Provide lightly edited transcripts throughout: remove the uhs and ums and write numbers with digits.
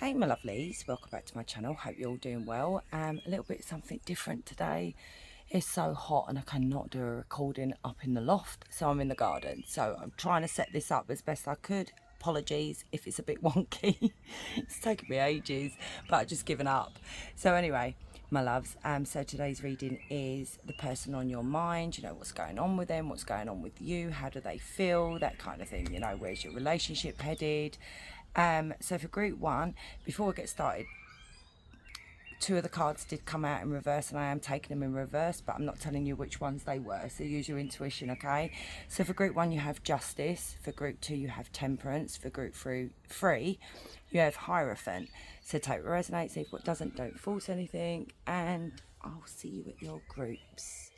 Hey my lovelies, welcome back to my channel. Hope you're all doing well. A little bit something different today. It's so hot and I cannot do a recording up in the loft, so I'm in the garden. So I'm trying to set this up as best I could. Apologies if it's a bit wonky. It's taken me ages, but I've just given up. So anyway, my loves, so today's reading is the person on your mind. You know, what's going on with them, what's going on with you, how do they feel, that kind of thing. You know, where's your relationship headed? So for group one, before we get started, two of the cards did come out in reverse and I am taking them in reverse, but I'm not telling you which ones they were, so use your intuition, okay? So for group one you have Justice, for group two you have Temperance, for group three you have Hierophant. So take what resonates, see what doesn't, don't force anything, and I'll see you at your groups.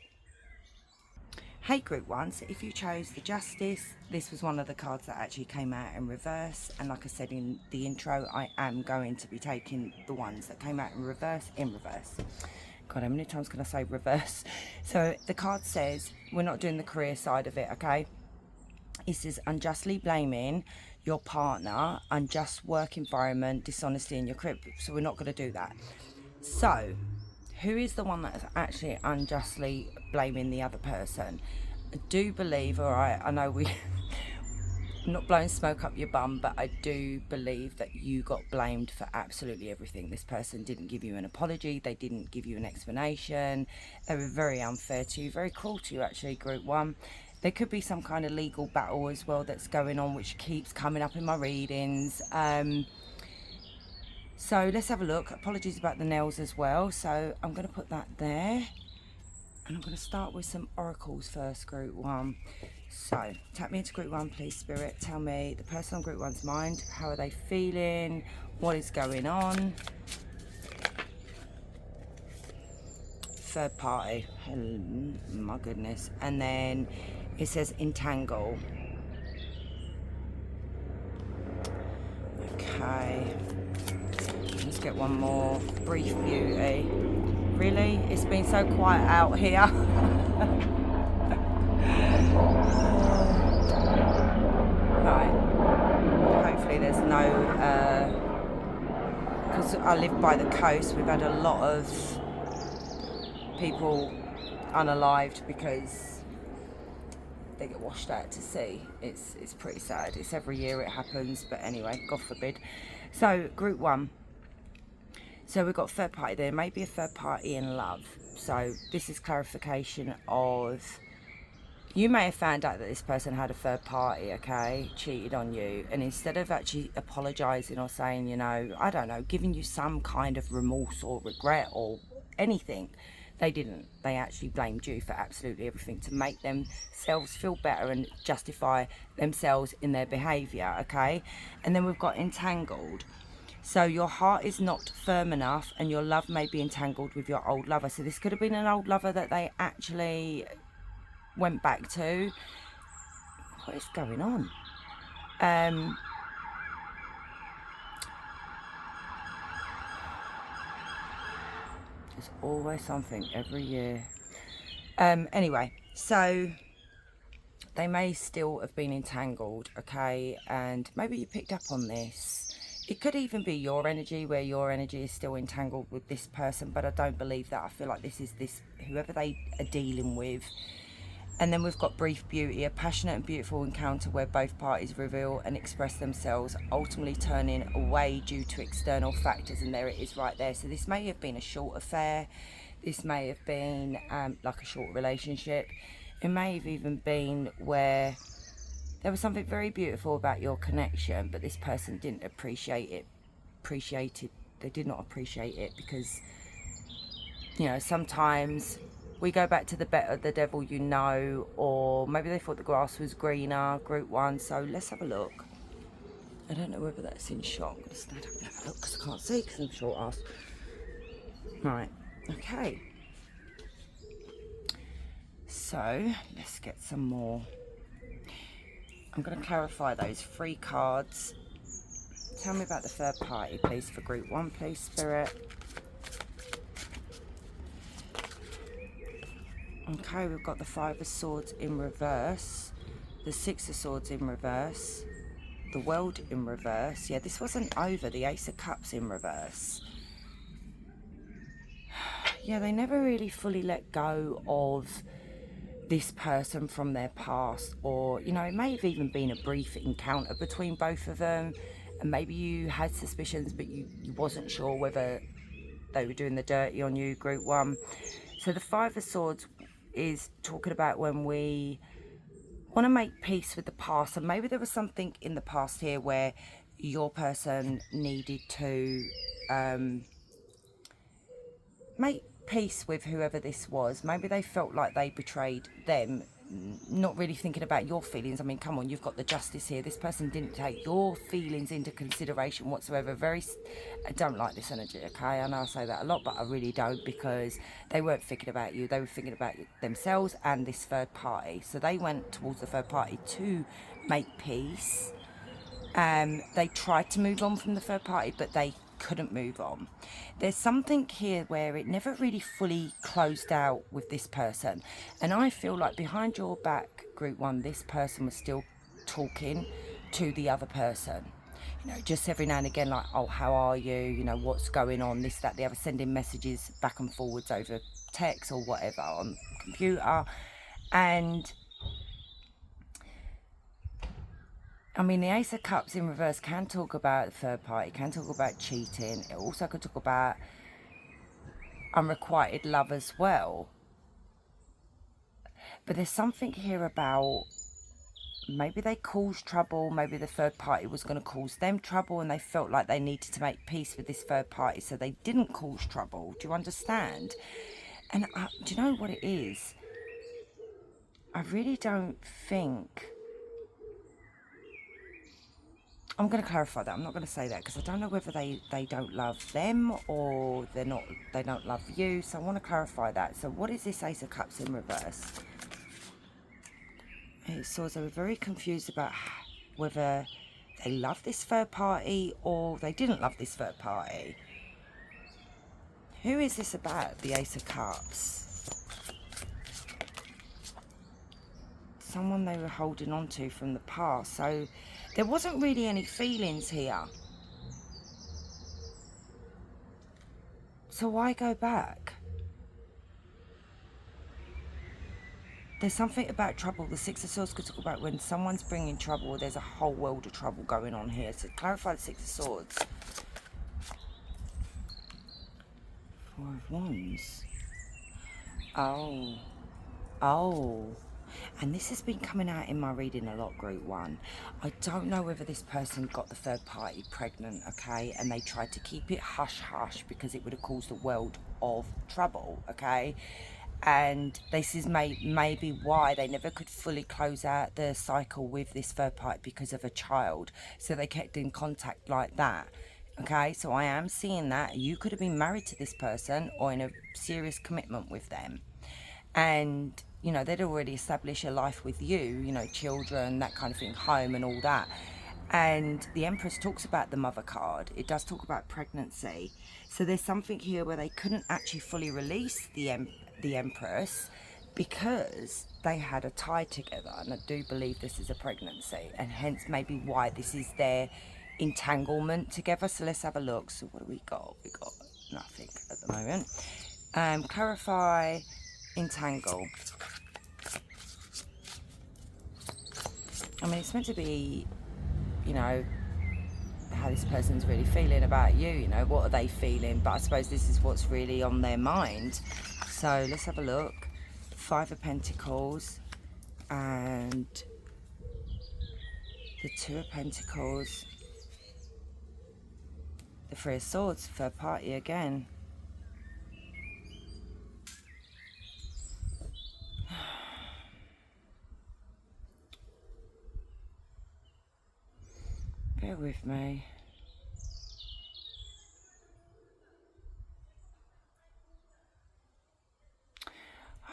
Hey group one, so if you chose the Justice, this was one of the cards that actually came out in reverse, and like I said in the intro, I am going to be taking the ones that came out in reverse. God, how many times can I say reverse? So the card says we're not doing the career side of it, okay? It says unjustly blaming your partner, unjust work environment, dishonesty in your career, so we're not going to do that. So who is the one that's actually unjustly blaming the other person? I do believe, all right, I know I'm not blowing smoke up your bum, but I do believe that you got blamed for absolutely everything. This person didn't give you an apology, they didn't give you an explanation, they were very unfair to you, very cruel to you actually, group one. There could be some kind of legal battle as well that's going on, which keeps coming up in my readings. So let's have a look. Apologies about the nails as well. So I'm going to put that there. And I'm going to start with some oracles first, group one. So tap me into group one, please, Spirit. Tell me the person on group one's mind. How are they feeling? What is going on? Third party. Oh, my goodness. And then it says entangle. Okay. Let's get one more. Brief beauty. Really? It's been so quiet out here. Right. Hopefully there's no... because I live by the coast, we've had a lot of people unalived because they get washed out to sea. It's pretty sad. It's every year it happens, but anyway, God forbid. So, group one. So we've got third party there, maybe a third party in love. So this is clarification of, you may have found out that this person had a third party, okay, cheated on you, and instead of actually apologising or saying, you know, I don't know, giving you some kind of remorse or regret or anything, they didn't. They actually blamed you for absolutely everything to make themselves feel better and justify themselves in their behaviour, okay? And then we've got entangled. So your heart is not firm enough and your love may be entangled with your old lover. So this could have been an old lover that they actually went back to. What is going on? There's always something every year. Anyway, so they may still have been entangled, okay? And maybe you picked up on this. It could even be your energy, where your energy is still entangled with this person, but I don't believe that. I feel like this is whoever they are dealing with. And then we've got brief beauty, a passionate and beautiful encounter where both parties reveal and express themselves, ultimately turning away due to external factors. And there it is right there. So this may have been a short affair. This may have been like a short relationship. It may have even been where there was something very beautiful about your connection, but this person didn't appreciate it. They did not appreciate it because, you know, sometimes we go back to the better the devil you know, or maybe they thought the grass was greener, group one. So let's have a look. I don't know whether that's in shot. I'm going to stand up and have a look because I can't see because I'm short ass. Right, okay. So let's get some more. I'm going to clarify those 3 cards. Tell me about the third party, please, for group one, please, Spirit. Okay, we've got the 5 of Swords in reverse, the 6 of Swords in reverse, the World in reverse. Yeah, this wasn't over. The Ace of Cups in reverse. Yeah, they never really fully let go of this person from their past, or you know, it may have even been a brief encounter between both of them, and maybe you had suspicions but you wasn't sure whether they were doing the dirty on you, group one. So the Five of Swords is talking about when we want to make peace with the past, and maybe there was something in the past here where your person needed to make peace with whoever this was. Maybe they felt like they betrayed them, not really thinking about your feelings. I mean, come on, you've got the Justice here. This person didn't take your feelings into consideration whatsoever. I don't like this energy, okay? I know I say that a lot, but I really don't, because they weren't thinking about you. They were thinking about themselves and this third party. So they went towards the third party to make peace. They tried to move on from the third party, but they couldn't move on. There's something here where it never really fully closed out with this person, and I feel like behind your back, group one, this person was still talking to the other person, you know, just every now and again, like, oh, how are you, you know, what's going on, this, that, the other, sending messages back and forwards over text or whatever on computer. And I mean, the Ace of Cups in reverse can talk about third party, can talk about cheating. It also could talk about unrequited love as well. But there's something here about maybe they caused trouble. Maybe the third party was going to cause them trouble, and they felt like they needed to make peace with this third party, so they didn't cause trouble. Do you understand? And do you know what it is? I really don't think... I'm going to clarify that. I'm not going to say that because I don't know whether they don't love them or they don't love you. So I want to clarify that. So what is this Ace of Cups in reverse? It says they were very confused about whether they love this third party or they didn't love this third party. Who is this about, the Ace of Cups? Someone they were holding on to from the past. So there wasn't really any feelings here. So why go back? There's something about trouble. The Six of Swords could talk about when someone's bringing trouble. There's a whole world of trouble going on here. So clarify the Six of Swords. Four of Wands. Oh. And this has been coming out in my reading a lot, group one. I don't know whether this person got the third party pregnant, okay? And they tried to keep it hush-hush because it would have caused a world of trouble, okay? And this is maybe why they never could fully close out the cycle with this third party, because of a child. So they kept in contact like that. Okay, so I am seeing that you could have been married to this person or in a serious commitment with them. And, you know, they'd already established a life with you, you know, children, that kind of thing, home and all that. And the Empress talks about the mother card. It does talk about pregnancy. So there's something here where they couldn't actually fully release the Empress because they had a tie together. And I do believe this is a pregnancy, and hence maybe why this is their entanglement together. So let's have a look. So what do we got? We got nothing at the moment. Clarify, entangle. I mean, it's meant to be, you know, how this person's really feeling about you, you know, what are they feeling, but I suppose this is what's really on their mind. So let's have a look. Five of Pentacles and the Two of Pentacles, the Three of Swords, third party again. Bear with me.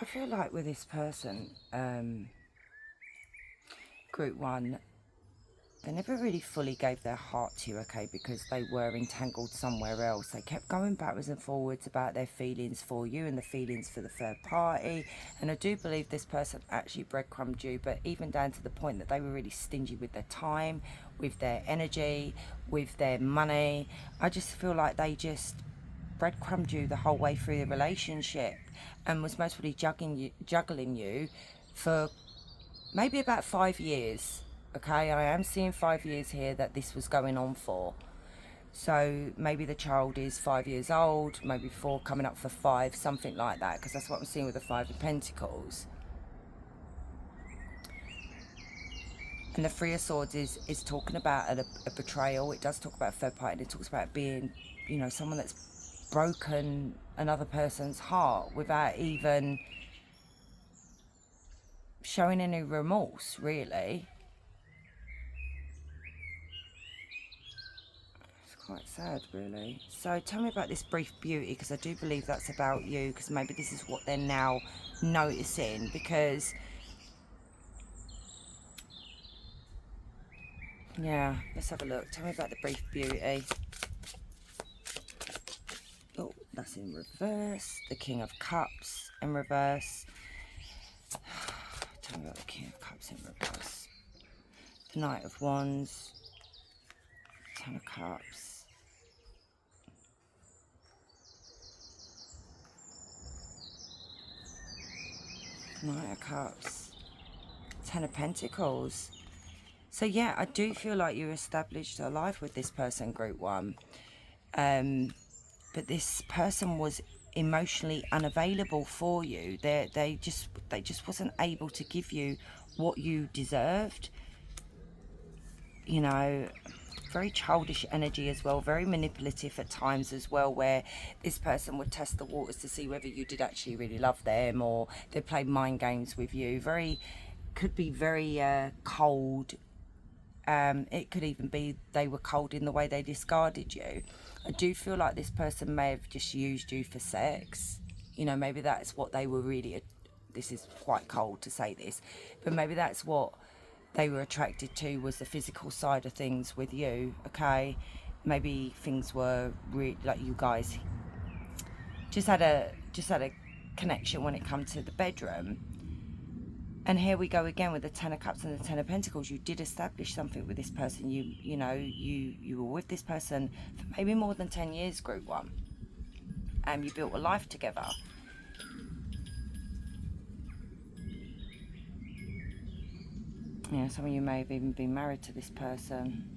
I feel like with this person, group one, they never really fully gave their heart to you, okay, because they were entangled somewhere else. They kept going backwards and forwards about their feelings for you and the feelings for the third party. And I do believe this person actually breadcrumbed you, but even down to the point that they were really stingy with their time, with their energy, with their money. I just feel like they just breadcrumbed you the whole way through the relationship and was mostly juggling you for maybe about 5 years. Okay, I am seeing 5 years here that this was going on for. So maybe the child is 5 years old, maybe 4 coming up for 5, something like that, because that's what I'm seeing with the 5 of Pentacles. And the 3 of Swords is talking about a betrayal. It does talk about a third party, and it talks about being, you know, someone that's broken another person's heart without even showing any remorse, really. Quite sad, really. So tell me about this brief beauty, because I do believe that's about you, because maybe this is what they're now noticing. Because yeah, let's have a look. Tell me about the brief beauty. Oh, that's in reverse. The King of Cups in reverse. Tell me about the King of Cups in reverse. The Knight of Wands. Ten of Cups. Knight of Cups, Ten of Pentacles. So yeah, I do feel like you established a life with this person, Group 1. But this person was emotionally unavailable for you. They just wasn't able to give you what you deserved. You know, very childish energy as well, very manipulative at times as well, where this person would test the waters to see whether you did actually really love them, or they played mind games with you. Could be very cold. It could even be they were cold in the way they discarded you. I do feel like this person may have just used you for sex. You know, maybe that's what they were really, this is quite cold to say this, but maybe that's what they were attracted to, was the physical side of things with you, okay? Maybe things were really, like, you guys just had a connection when it comes to the bedroom. And here we go again with the Ten of Cups and the Ten of Pentacles. You did establish something with this person. You know, you were with this person for maybe more than 10 years, Group 1. And you built a life together. Yeah, some of you may have even been married to this person.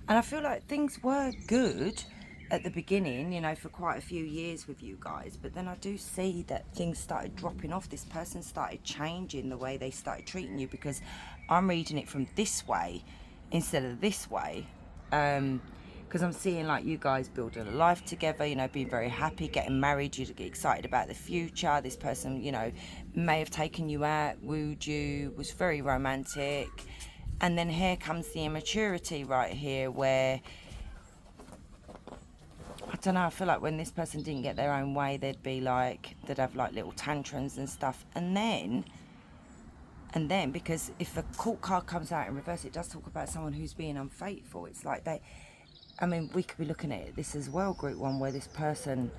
And I feel like things were good at the beginning, you know, for quite a few years with you guys. But then I do see that things started dropping off. This person started changing the way they started treating you, because I'm reading it from this way instead of this way. Because I'm seeing like you guys building a life together, you know, being very happy, getting married, you get excited about the future. This person, you know, may have taken you out, wooed you, was very romantic. And then here comes the immaturity right here, where, I don't know, I feel like when this person didn't get their own way, they'd have like little tantrums and stuff. And then, because if the Court card comes out in reverse, it does talk about someone who's being unfaithful. It's like I mean, we could be looking at this as well, Group 1, where this person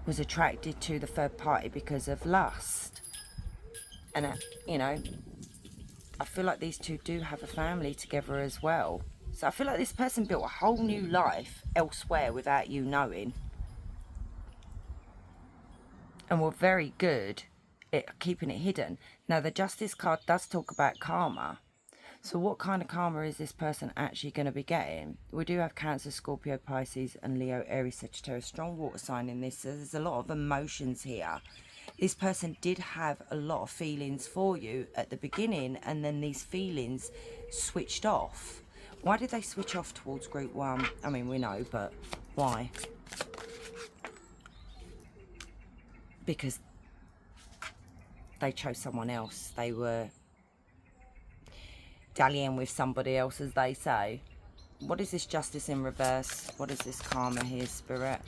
was attracted to the third party because of lust. And, you know, I feel like these two do have a family together as well. So I feel like this person built a whole new life elsewhere without you knowing. And were very good at keeping it hidden. Now, the Justice card does talk about karma. So what kind of karma is this person actually going to be getting? We do have Cancer, Scorpio, Pisces and Leo, Aries, Sagittarius, strong water sign in this. So there's a lot of emotions here. This person did have a lot of feelings for you at the beginning, and then these feelings switched off. Why did they switch off towards Group 1? I mean, we know, but why? Because they chose someone else. They were dallying with somebody else, as they say. What is this Justice in reverse? What is this karma here, Spirit?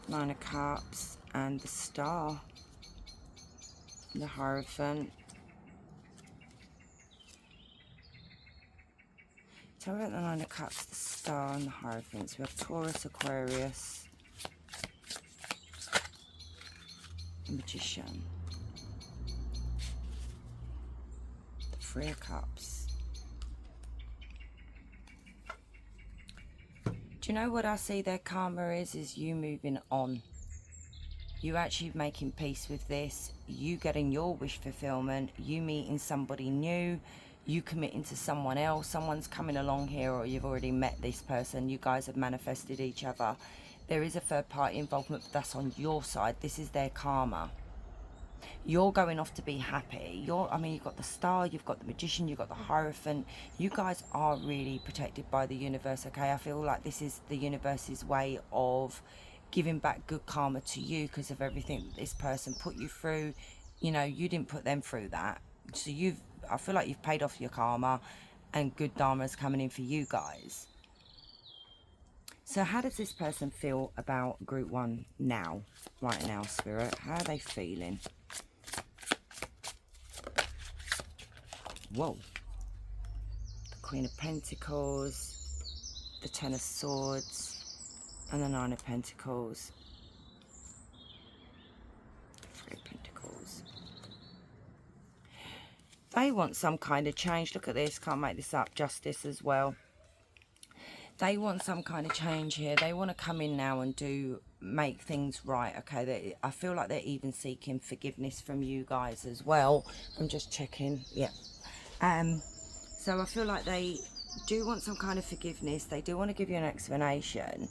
Nine of Cups and the Star, the Hierophant. Tell me about the Nine of Cups, the Star and the Hierophant. So we have Taurus, Aquarius, the Magician, the Three of Cups. Do you know what I see their karma is you moving on. You actually making peace with this, you getting your wish fulfillment, you meeting somebody new, you committing to someone else, someone's coming along here, or you've already met this person, you guys have manifested each other. There is a third party involvement, but that's on your side. This is their karma. You're going off to be happy. I mean, you've got the Star, you've got the Magician, you've got the Hierophant. You guys are really protected by the universe, okay? I feel like this is the universe's way of giving back good karma to you because of everything that this person put you through. You know, you didn't put them through that. So I feel like you've paid off your karma and good dharma is coming in for you guys. So how does this person feel about group one now, right now, Spirit? How are they feeling? Whoa. The Queen of Pentacles, the Ten of Swords, and the Nine of Pentacles. Three of Pentacles. They want some kind of change. Look at this. Can't make this up. Justice as well. They want some kind of change here. They want to come in now and make things right. Okay. I feel like they're even seeking forgiveness from you guys as well. I'm just checking. Yeah. So I feel like they do want some kind of forgiveness. They do want to give you an explanation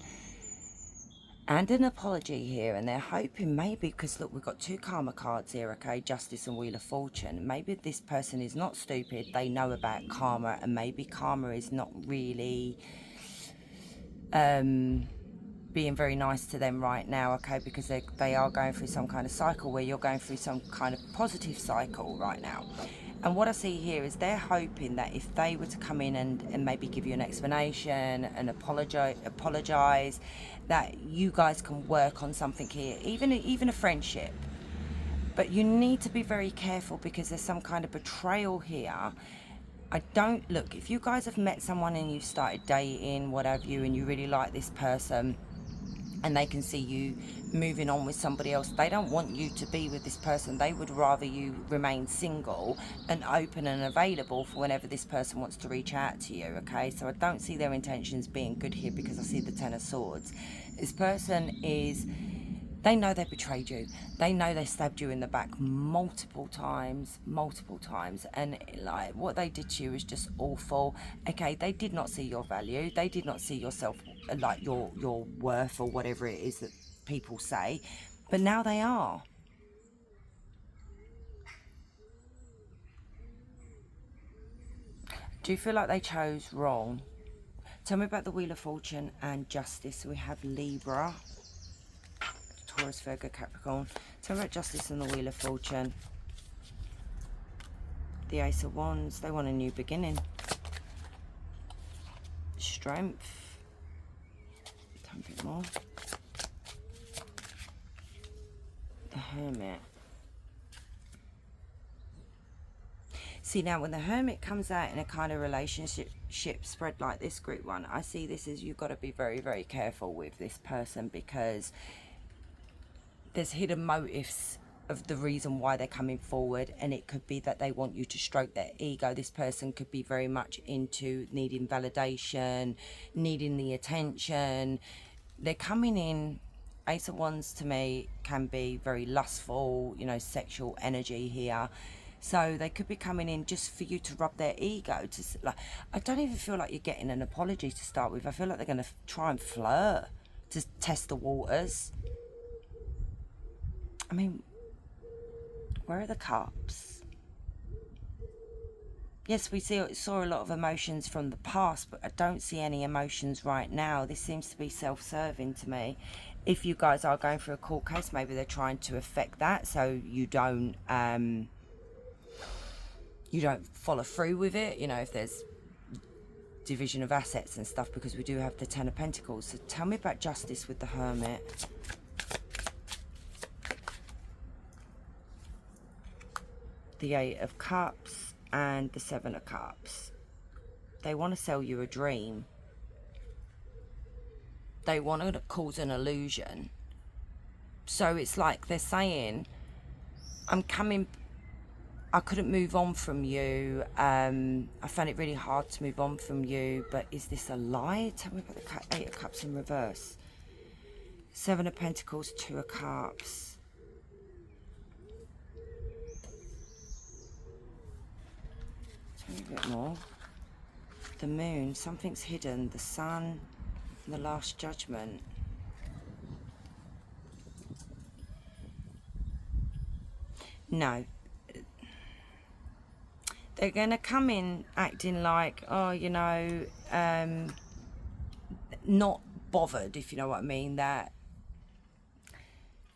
and an apology here, and they're hoping maybe, because look, we've got two karma cards here, okay, Justice and Wheel of Fortune. Maybe this person is not stupid, they know about karma, and maybe karma is not really being very nice to them right now, okay, because they are going through some kind of cycle where you're going through some kind of positive cycle right now. And what I see here is they're hoping that if they were to come in and maybe give you an explanation and apologize, that you guys can work on something here, even a friendship. But you need to be very careful because there's some kind of betrayal here. Look, if you guys have met someone and you've started dating, what have you, and you really like this person, and they can see you moving on with somebody else, they don't want you to be with this person. They would rather you remain single and open and available for whenever this person wants to reach out to you, okay? So I don't see their intentions being good here because I see the Ten of Swords. This person they know they betrayed you. They know they stabbed you in the back multiple times, and like what they did to you is just awful. Okay, they did not see your value. They did not see yourself, like your worth or whatever it is that people say, but now they are. Do you feel like they chose wrong? Tell me about the Wheel of Fortune and Justice. We have Libra, Taurus, Virgo, Capricorn. Tell me about Justice and the Wheel of Fortune. The Ace of Wands. They want a new beginning. Strength. Tell me a bit more. The Hermit. See, now when the Hermit comes out in a kind of relationship spread like this, group one, I see this as you've got to be very, very careful with this person because there's hidden motives of the reason why they're coming forward, and it could be that they want you to stroke their ego. This person could be very much into needing validation, needing the attention. They're coming in. Ace of Wands to me can be very lustful, you know, sexual energy here. So they could be coming in just for you to rub their ego. I don't even feel like you're getting an apology to start with. I feel like they're going to try and flirt to test the waters. I mean, where are the cups? Yes, we saw a lot of emotions from the past, but I don't see any emotions right now. This seems to be self-serving to me. If you guys are going through a court case, maybe they're trying to affect that so you don't follow through with it, you know, if there's division of assets and stuff, because we do have the Ten of Pentacles. So tell me about Justice with the Hermit. the Eight of Cups and the Seven of Cups. They want to sell you a dream. They want to cause an illusion. So it's like they're saying, I couldn't move on from you. I found it really hard to move on from you, but is this a lie? Tell me about the Eight of Cups in reverse. Seven of Pentacles, Two of Cups. Tell me a bit more. The Moon, something's hidden. The Sun, and the Last Judgment. No. They're going to come in acting like, oh, you know, not bothered, if you know what I mean, that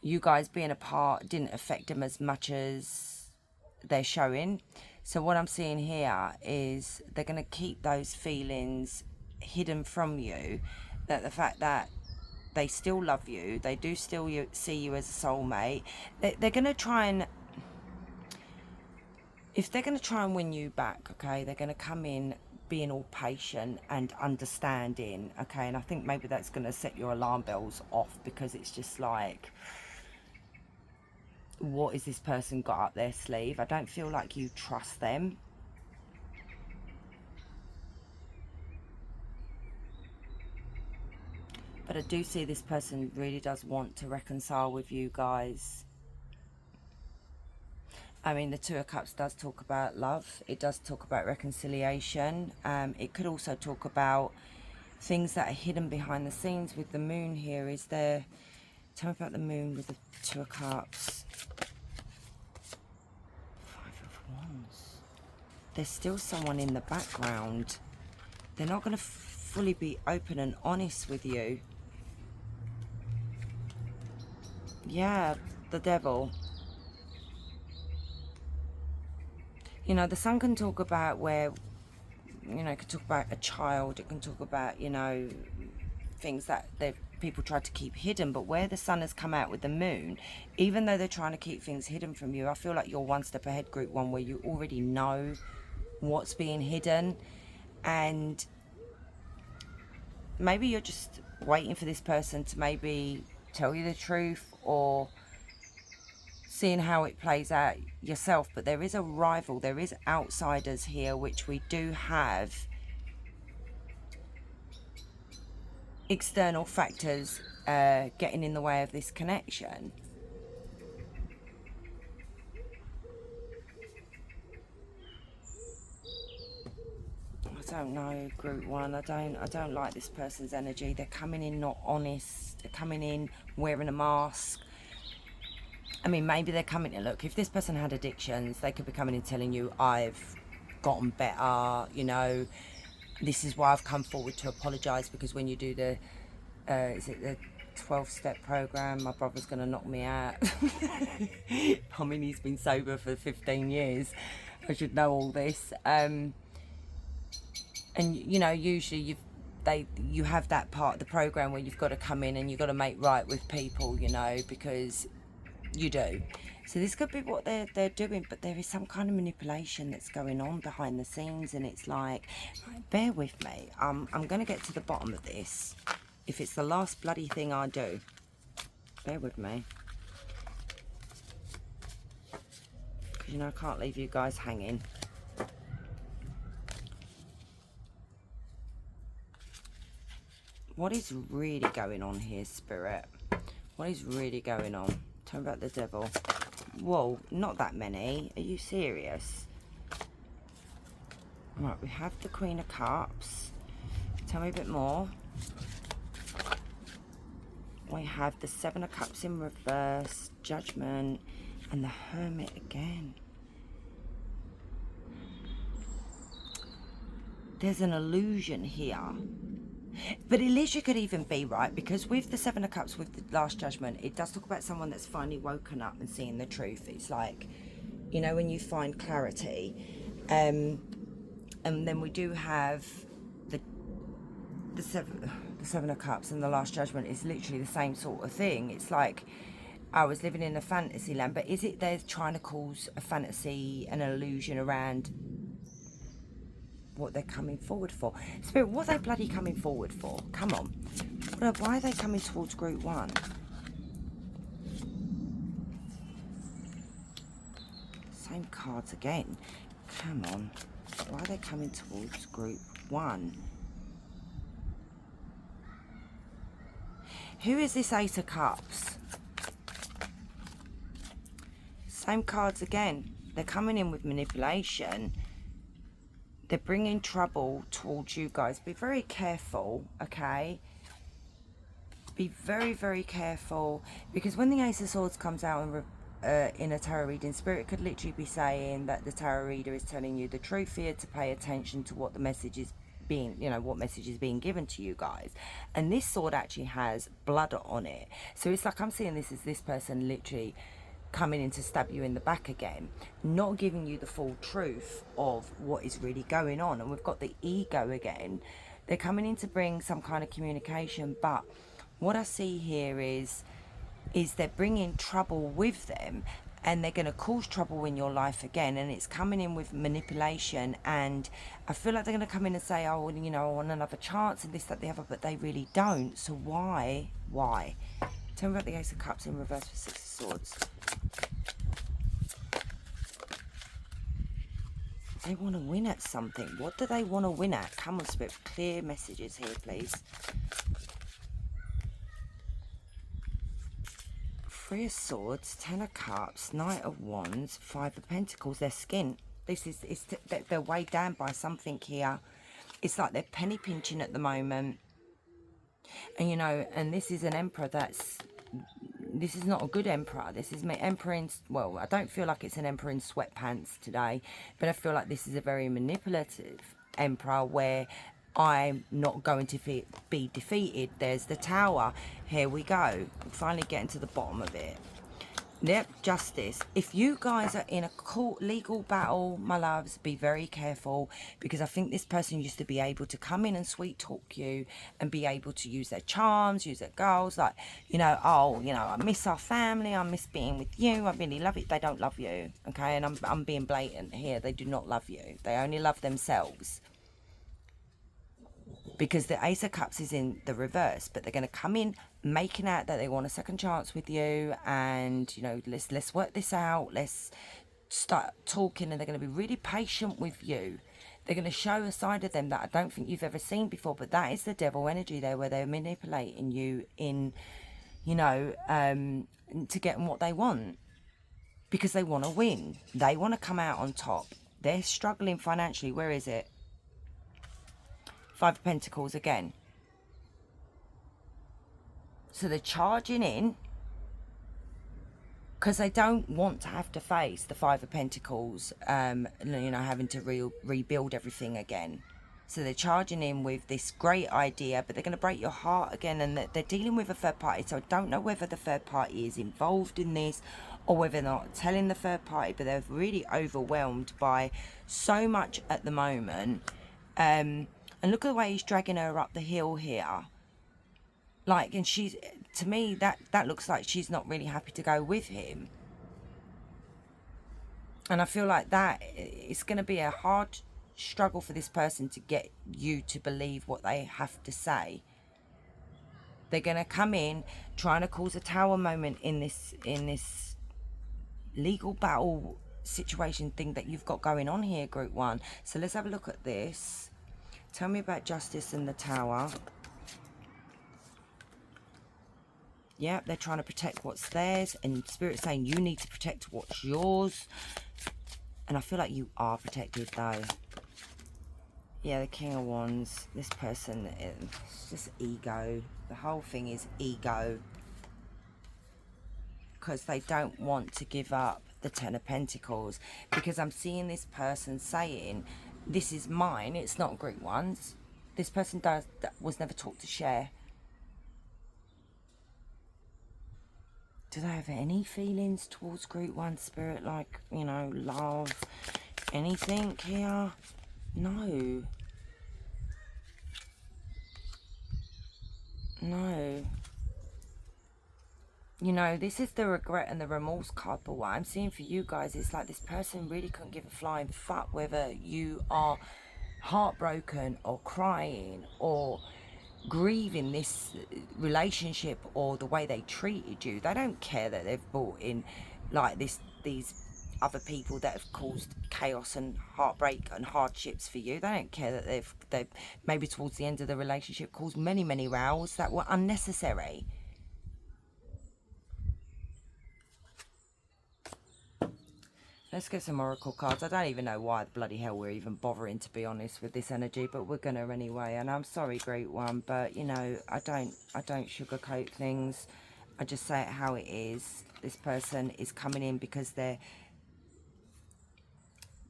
you guys being apart didn't affect them as much as they're showing. So what I'm seeing here is they're going to keep those feelings hidden from you, that the fact that they still love you, they do still see you as a soulmate. They're going to try and, if they're going to try and win you back, okay, they're going to come in being all patient and understanding, okay, and I think maybe that's going to set your alarm bells off, because it's just like, what has this person got up their sleeve? I don't feel like you trust them. But I do see this person really does want to reconcile with you guys. I mean, the Two of Cups does talk about love. It does talk about reconciliation. It could also talk about things that are hidden behind the scenes. With the Moon here, is there... Tell me about the Moon with the Two of Cups. Five of Wands. There's still someone in the background. They're not going to fully be open and honest with you. Yeah, the Devil. You know, the Sun can talk about where, you know, it can talk about a child. It can talk about, you know, things that people try to keep hidden. But where the Sun has come out with the Moon, even though they're trying to keep things hidden from you, I feel like you're one step ahead, Group 1, where you already know what's being hidden. And maybe you're just waiting for this person to maybe tell you the truth, or seeing how it plays out yourself. But there is a rival, there is outsiders here, which we do have external factors getting in the way of this connection. I don't know, Group 1. I don't like this person's energy. They're coming in not honest. They're coming in wearing a mask. I mean, maybe they're coming in, look, if this person had addictions, they could be coming in telling you, I've gotten better, you know, this is why I've come forward to apologise, because when you do the, is it the 12-step program, my brother's going to knock me out. I mean, he's been sober for 15 years. I should know all this. And, you know, usually you have that part of the program where you've got to come in and you've got to make right with people, you know, because you do. So this could be what they're doing, but there is some kind of manipulation that's going on behind the scenes, and it's like, right, bear with me. I'm going to get to the bottom of this. If it's the last bloody thing I do, bear with me. Because, you know, I can't leave you guys hanging. What is really going on here, Spirit? What is really going on? Tell me about the Devil. Whoa, not that many. Are you serious? Right, we have the Queen of Cups. Tell me a bit more. We have the Seven of Cups in reverse, Judgment, and the Hermit again. There's an illusion here. But illusion could even be, right, because with the Seven of Cups, with the Last Judgment, it does talk about someone that's finally woken up and seeing the truth. It's like, you know, when you find clarity. And then we do have the Seven of Cups, and the Last Judgment is literally the same sort of thing. It's like, I was living in a fantasy land, but is it they're trying to cause a fantasy, an illusion around what they're coming forward for? Spirit, what are they bloody coming forward for? Come on. Why are they coming towards group 1? Same cards again. Come on. Why are they coming towards group 1? Who is this Ace of Cups? Same cards again. They're coming in with manipulation. They're bringing trouble towards you guys. Be very careful, okay? Be very, very careful. Because when the Ace of Swords comes out in a tarot reading, Spirit could literally be saying that the tarot reader is telling you the truth here, to pay attention to what the message is being, you know, what message is being given to you guys. And this sword actually has blood on it. So it's like I'm seeing this as this person literally coming in to stab you in the back again, not giving you the full truth of what is really going on. And we've got the ego again. They're coming in to bring some kind of communication, but what I see here is they're bringing trouble with them, and they're going to cause trouble in your life again. And it's coming in with manipulation, and I feel like they're going to come in and say, oh, you know, I want another chance and this, that, the other, but they really don't. So why? Tell me about the Ace of Cups in reverse for Six of Swords. They want to win at something. What do they want to win at? Come on, Spirit. Clear messages here, please. Three of Swords, Ten of Cups, Knight of Wands, Five of Pentacles. They're skint. They're weighed down by something here. It's like they're penny pinching at the moment. And, you know, and this is an Emperor this is not a good Emperor. This is my Emperor in, well, I don't feel like it's an Emperor in sweatpants today, but I feel like this is a very manipulative Emperor where I'm not going to be defeated. There's the Tower. Here we go. We're finally getting to the bottom of it. Yep, Justice. If you guys are in a court legal battle, my loves, be very careful, because I think this person used to be able to come in and sweet talk you and be able to use their charms, use their goals, like, you know, oh, you know, I miss our family, I miss being with you, I really love it. They don't love you, okay? And I'm being blatant here. They do not love you. They only love themselves. Because the Ace of Cups is in the reverse, but they're going to come in making out that they want a second chance with you, and, you know, let's work this out, let's start talking, and they're going to be really patient with you. They're going to show a side of them that I don't think you've ever seen before, but that is the devil energy there, where they're manipulating you in, you know, to get them what they want, because they want to win. They want to come out on top. They're struggling financially. Where is it? Five of Pentacles again. So they're charging in because they don't want to have to face the Five of Pentacles, you know, having to rebuild everything again. So they're charging in with this great idea, but they're going to break your heart again, and they're dealing with a third party. So I don't know whether the third party is involved in this or whether they're not telling the third party, but they're really overwhelmed by so much at the moment. And look at the way he's dragging her up the hill here. Like, and she's, to me, that looks like she's not really happy to go with him. And I feel like that it's going to be a hard struggle for this person to get you to believe what they have to say. They're going to come in trying to cause a Tower moment in this legal battle situation thing that you've got going on here, Group 1. So let's have a look at this. Tell me about Justice and the Tower. Yeah, they're trying to protect what's theirs, and Spirit's saying you need to protect what's yours. And I feel like you are protected, though. Yeah, the King of Wands. This person, it's just ego. The whole thing is ego. Because they don't want to give up the Ten of Pentacles. Because I'm seeing this person saying, this is mine, it's not Group 1's. This person was never taught to share. Do they have any feelings towards Group 1, Spirit? Like, you know, love, anything here? No. No. You know, this is the regret and the remorse card, but what I'm seeing for you guys is like this person really couldn't give a flying fuck whether you are heartbroken or crying or grieving this relationship or the way they treated you. They don't care that they've brought in like these other people that have caused chaos and heartbreak and hardships for you. They don't care that they've maybe towards the end of the relationship caused many rows that were unnecessary. Let's get some oracle cards. I don't even know why the bloody hell we're even bothering, to be honest, with this energy, but we're gonna anyway. And I'm sorry, Great One, but you know, I don't sugarcoat things. I just say it how it is. This person is coming in because they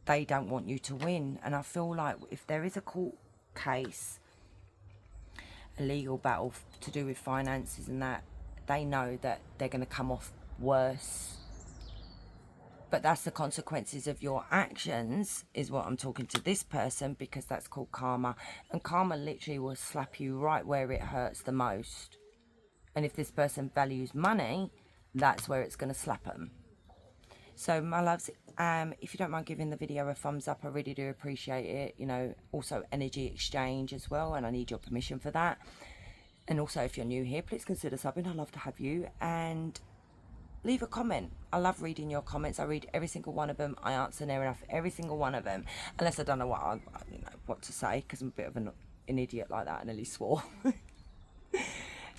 don't want you to win. And I feel like if there is a court case, a legal battle to do with finances and that, they know that they're going to come off worse. But that's the consequences of your actions, is what I'm talking to this person, because that's called karma. And karma literally will slap you right where it hurts the most. And if this person values money, that's where it's going to slap them. So my loves, if you don't mind giving the video a thumbs up, I really do appreciate it. You know, also energy exchange as well, and I need your permission for that. And also, if you're new here, please consider subbing. I'd love to have you. And leave a comment. I love reading your comments. I read every single one of them. I answer near enough every single one of them, unless I don't know what to say, because I'm a bit of an idiot like that. I nearly swore.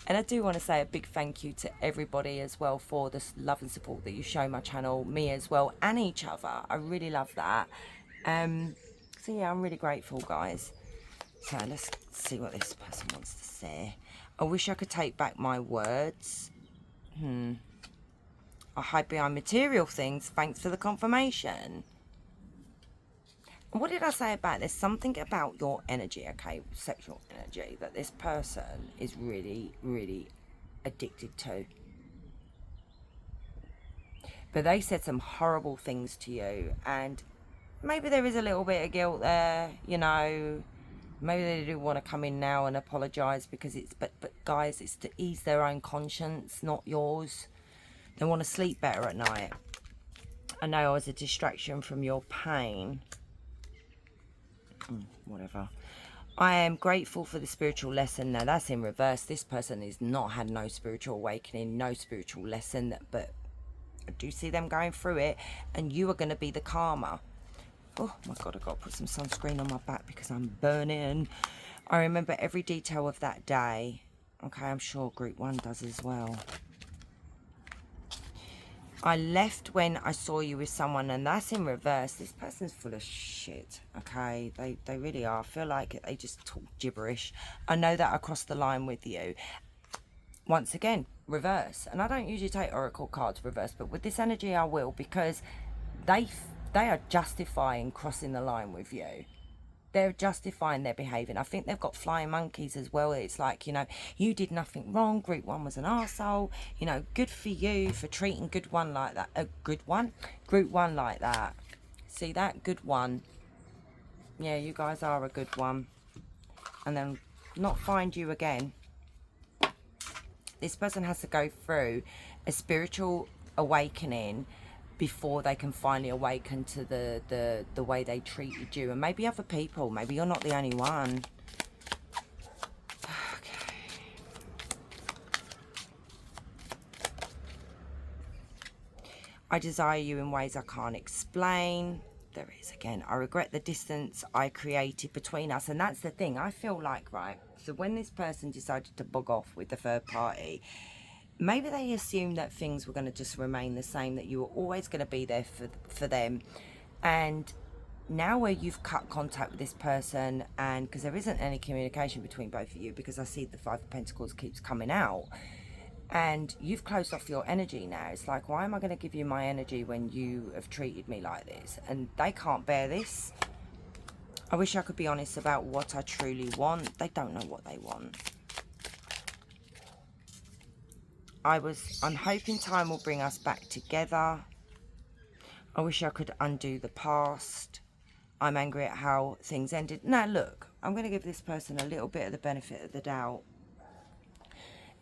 And I do want to say a big thank you to everybody as well for the love and support that you show my channel, me as well, and each other. I really love that. So yeah, I'm really grateful, guys. So let's see what this person wants to say. I wish I could take back my words. I hide behind material things. Thanks for the confirmation. What did I say about this? Something about your energy, okay, sexual energy, that this person is really addicted to. But they said some horrible things to you, and maybe there is a little bit of guilt there, you know. Maybe they do want to come in now and apologise, because it's, but guys, it's to ease their own conscience, not yours. They want to sleep better at night. I know I was a distraction from your pain. Whatever. I am grateful for the spiritual lesson. Now that's in reverse. This person has not had no spiritual awakening, no spiritual lesson, but I do see them going through it, and you are going to be the karma. Oh my God, I've got to put some sunscreen on my back because I'm burning. I remember every detail of that day. Okay, I'm sure Group 1 does as well. I left when I saw you with someone, and that's in reverse. This person's full of shit, okay? They really are. I feel like they just talk gibberish. I know that I crossed the line with you. Once again, reverse. And I don't usually take oracle cards reverse, but with this energy I will, because they are justifying crossing the line with you. They're justifying their behaving. I think they've got flying monkeys as well. It's like, you know, you did nothing wrong. Group 1 was an arsehole. You know, good for you for treating Good One like that. A Good One? Group 1 like that. See that? Good One. Yeah, you guys are a good one. And then not find you again. This person has to go through a spiritual awakening before they can finally awaken to the way they treated you, and maybe other people. Maybe you're not the only one. Okay. I desire you in ways I can't explain. There is again. I regret the distance I created between us. And that's the thing. I feel like, right, so when this person decided to bug off with the third party, maybe they assumed that things were going to just remain the same, that you were always going to be there for them. And now where you've cut contact with this person, and because there isn't any communication between both of you, because I see the Five of Pentacles keeps coming out, and you've closed off your energy now. It's like, why am I going to give you my energy when you have treated me like this? And they can't bear this. I wish I could be honest about what I truly want. They don't know what they want. I'm hoping time will bring us back together. I wish I could undo the past. I'm angry at how things ended. Now look, I'm going to give this person a little bit of the benefit of the doubt.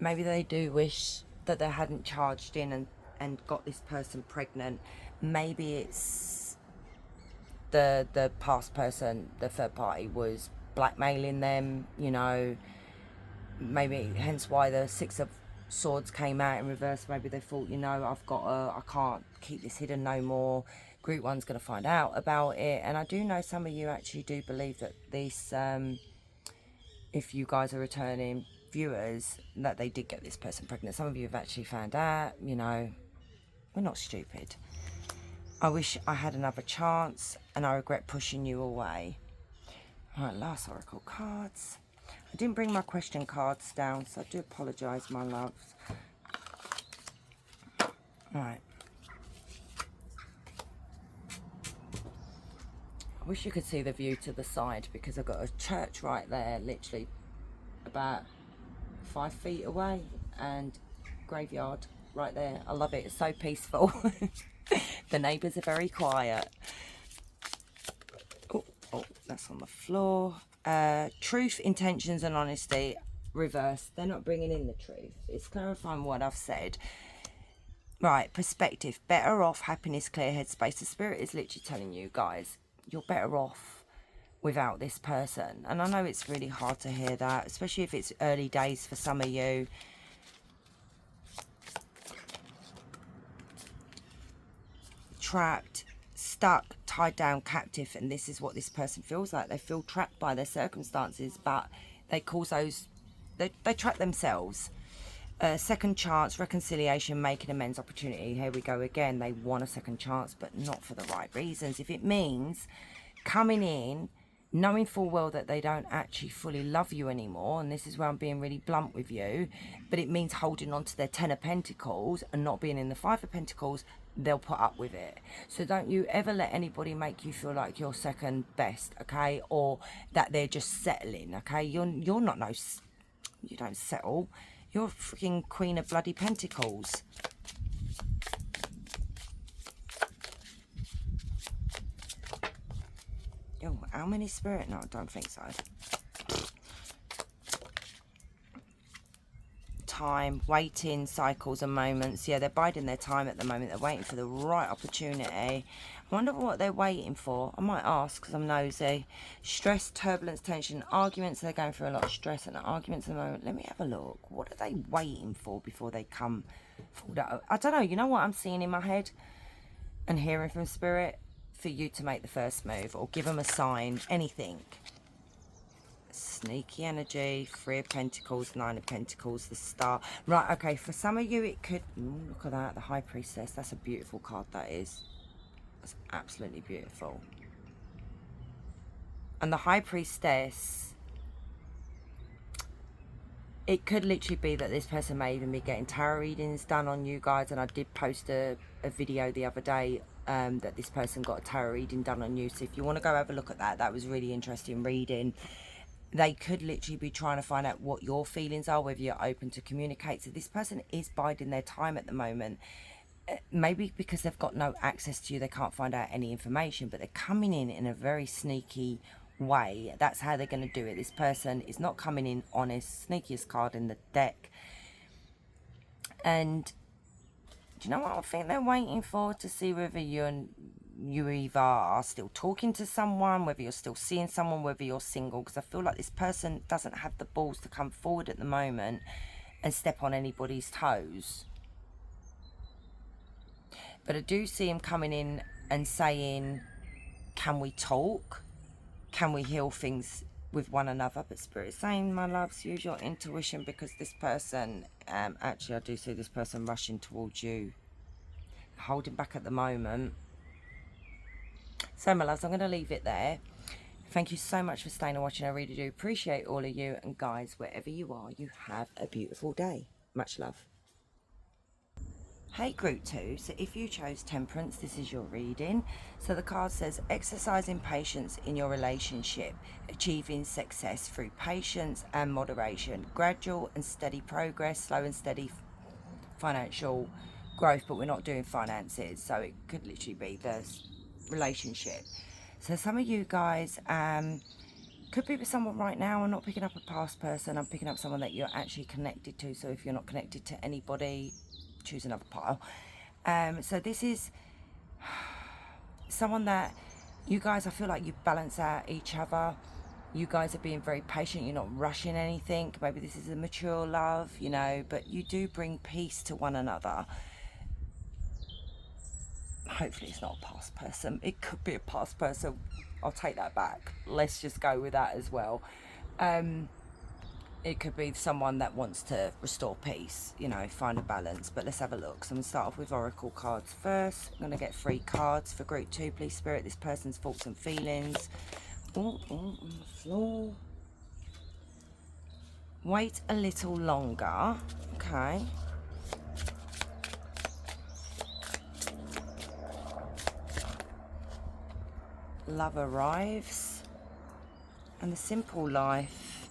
Maybe they do wish that they hadn't charged in and got this person pregnant. Maybe it's the past person, the third party, was blackmailing them, you know. Maybe hence why the Six of Swords came out in reverse. Maybe they thought, you know, I can't keep this hidden no more. Group one's going to find out about it. And I do know some of you actually do believe that this, if you guys are returning viewers, that they did get this person pregnant. Some of you have actually found out, you know. We're not stupid. I wish I had another chance and I regret pushing you away. All right, last oracle cards. I didn't bring my question cards down, so I do apologise, my loves. All right. I wish you could see the view to the side, because I've got a church right there, literally about 5 feet away, and graveyard right there. I love it. It's so peaceful. The neighbours are very quiet. Oh, that's on the floor. Truth, intentions and honesty, reverse. They're not bringing in the truth. It's clarifying what I've said. Right, perspective. Better off, happiness, clear headspace. The spirit is literally telling you guys, you're better off without this person. And I know it's really hard to hear that, especially if it's early days for some of you. Trapped, stuck, tied down, captive, and this is what this person feels like. They feel trapped by their circumstances, but they cause those, they trap themselves. Second chance, reconciliation, making amends, opportunity. Here we go again. They want a second chance, but not for the right reasons. If it means coming in knowing full well that they don't actually fully love you anymore, and this is where I'm being really blunt with you, but it means holding on to their Ten of Pentacles and not being in the Five of Pentacles, they'll put up with it. So don't you ever let anybody make you feel like you're second best, okay? Or that they're just settling, okay? You're not no, you don't settle. You're freaking Queen of bloody Pentacles. Oh, how many spirit? No, I don't think so. Time, waiting, cycles and moments. Yeah, they're biding their time at the moment. They're waiting for the right opportunity. I wonder what they're waiting for. I might ask because I'm nosy. Stress, turbulence, tension, arguments. They're going through a lot of stress and arguments at the moment. Let me have a look. What are they waiting for before they come forward? I don't know. You know what I'm seeing in my head and hearing from spirit? For you to make the first move or give them a sign, anything. Sneaky energy, Three of Pentacles, Nine of Pentacles, the Star. Right, okay, for some of you it could, look at that, the High Priestess. That's a beautiful card, that is. That's absolutely beautiful. And the High Priestess, it could literally be that this person may even be getting tarot readings done on you guys, and I did post a video the other day that this person got a tarot reading done on you. So if you want to go have a look at that, that was really interesting reading. They could literally be trying to find out what your feelings are, whether you're open to communicate. So this person is biding their time at the moment. Maybe because they've got no access to you, they can't find out any information, but they're coming in a very sneaky way. That's how they're going to do it. This person is not coming in honest. Sneakiest card in the deck. And do you know what I think they're waiting for? To see whether you either are still talking to someone, whether you're still seeing someone, whether you're single. Because I feel like this person doesn't have the balls to come forward at the moment and step on anybody's toes. But I do see him coming in and saying, can we talk? Can we heal things with one another? But Spirit saying, my loves, use your intuition, because this person, actually I do see this person rushing towards you, holding back at the moment. So my loves, I'm going to leave it there. Thank you so much for staying and watching. I really do appreciate all of you. And guys, wherever you are, you have a beautiful day. Much love. Hey group 2, so if you chose Temperance, this is your reading. So the card says, exercising patience in your relationship, achieving success through patience and moderation, gradual and steady progress, slow and steady financial growth, but we're not doing finances, so it could literally be the relationship. So some of you guys Could be with someone right now. I'm not picking up a past person. I'm picking up someone that you're actually connected to. So if you're not connected to anybody, choose another pile. So this is someone that you guys, I feel like you balance out each other. You guys are being very patient. You're not rushing anything. Maybe this is a mature love, you know, but you do bring peace to one another. Hopefully it's not a past person. It could be a past person. I'll take that back. Let's just go with that as well. It could be someone that wants to restore peace, you know, find a balance. But let's have a look. So I'm going to start off with Oracle cards first. I'm going to get 3 cards for group 2. Please, Spirit, this person's thoughts and feelings. Oh, on the floor. Wait a little longer. Okay. Love arrives. And the simple life.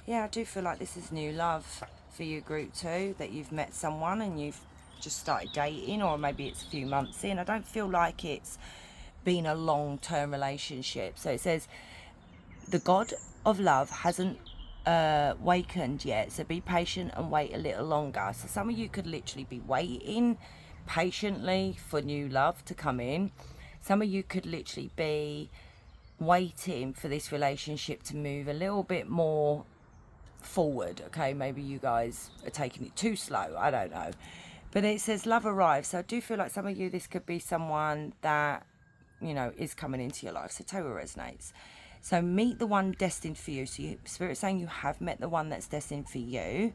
Yeah, I do feel like this is new love for you, group 2, that you've met someone and you've just started dating, or maybe it's a few months in. I don't feel like it's been a long-term relationship. So it says the God of love hasn't wakened yet, so be patient and wait a little longer. So some of you could literally be waiting patiently for new love to come in. Some of you could literally be waiting for this relationship to move a little bit more forward. Okay, maybe you guys are taking it too slow, I don't know. But it says love arrives, so I do feel like some of you, this could be someone that, you know, is coming into your life. So tell what resonates. So meet the one destined for you. So Spirit's saying you have met the one that's destined for you.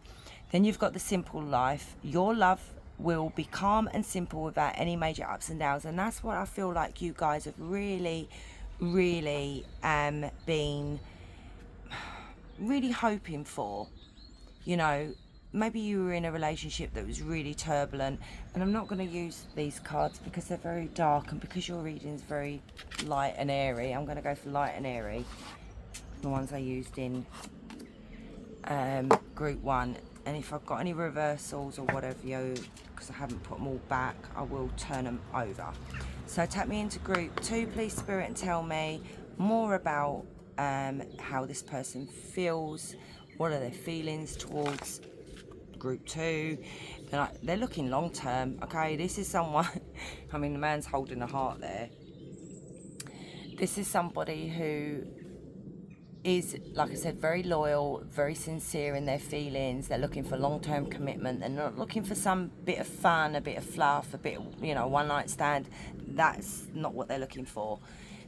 Then you've got the simple life. Your love will be calm and simple without any major ups and downs. And that's what I feel like you guys have really been really hoping for. You know, maybe you were in a relationship that was really turbulent, and I'm not going to use these cards because they're very dark, and because your reading is very light and airy, I'm going to go for light and airy, the ones I used in group 1. And if I've got any reversals or whatever, because I haven't put them all back, I will turn them over. So take me into group 2, please, Spirit, and tell me more about how this person feels. What are their feelings towards group 2? They're looking long term. Okay, this is someone, I mean, the man's holding a heart there. This is somebody who is, like I said, very loyal, very sincere in their feelings. They're looking for long-term commitment. They're not looking for some bit of fun, a bit of fluff, a bit of, you know, one-night stand. That's not what they're looking for.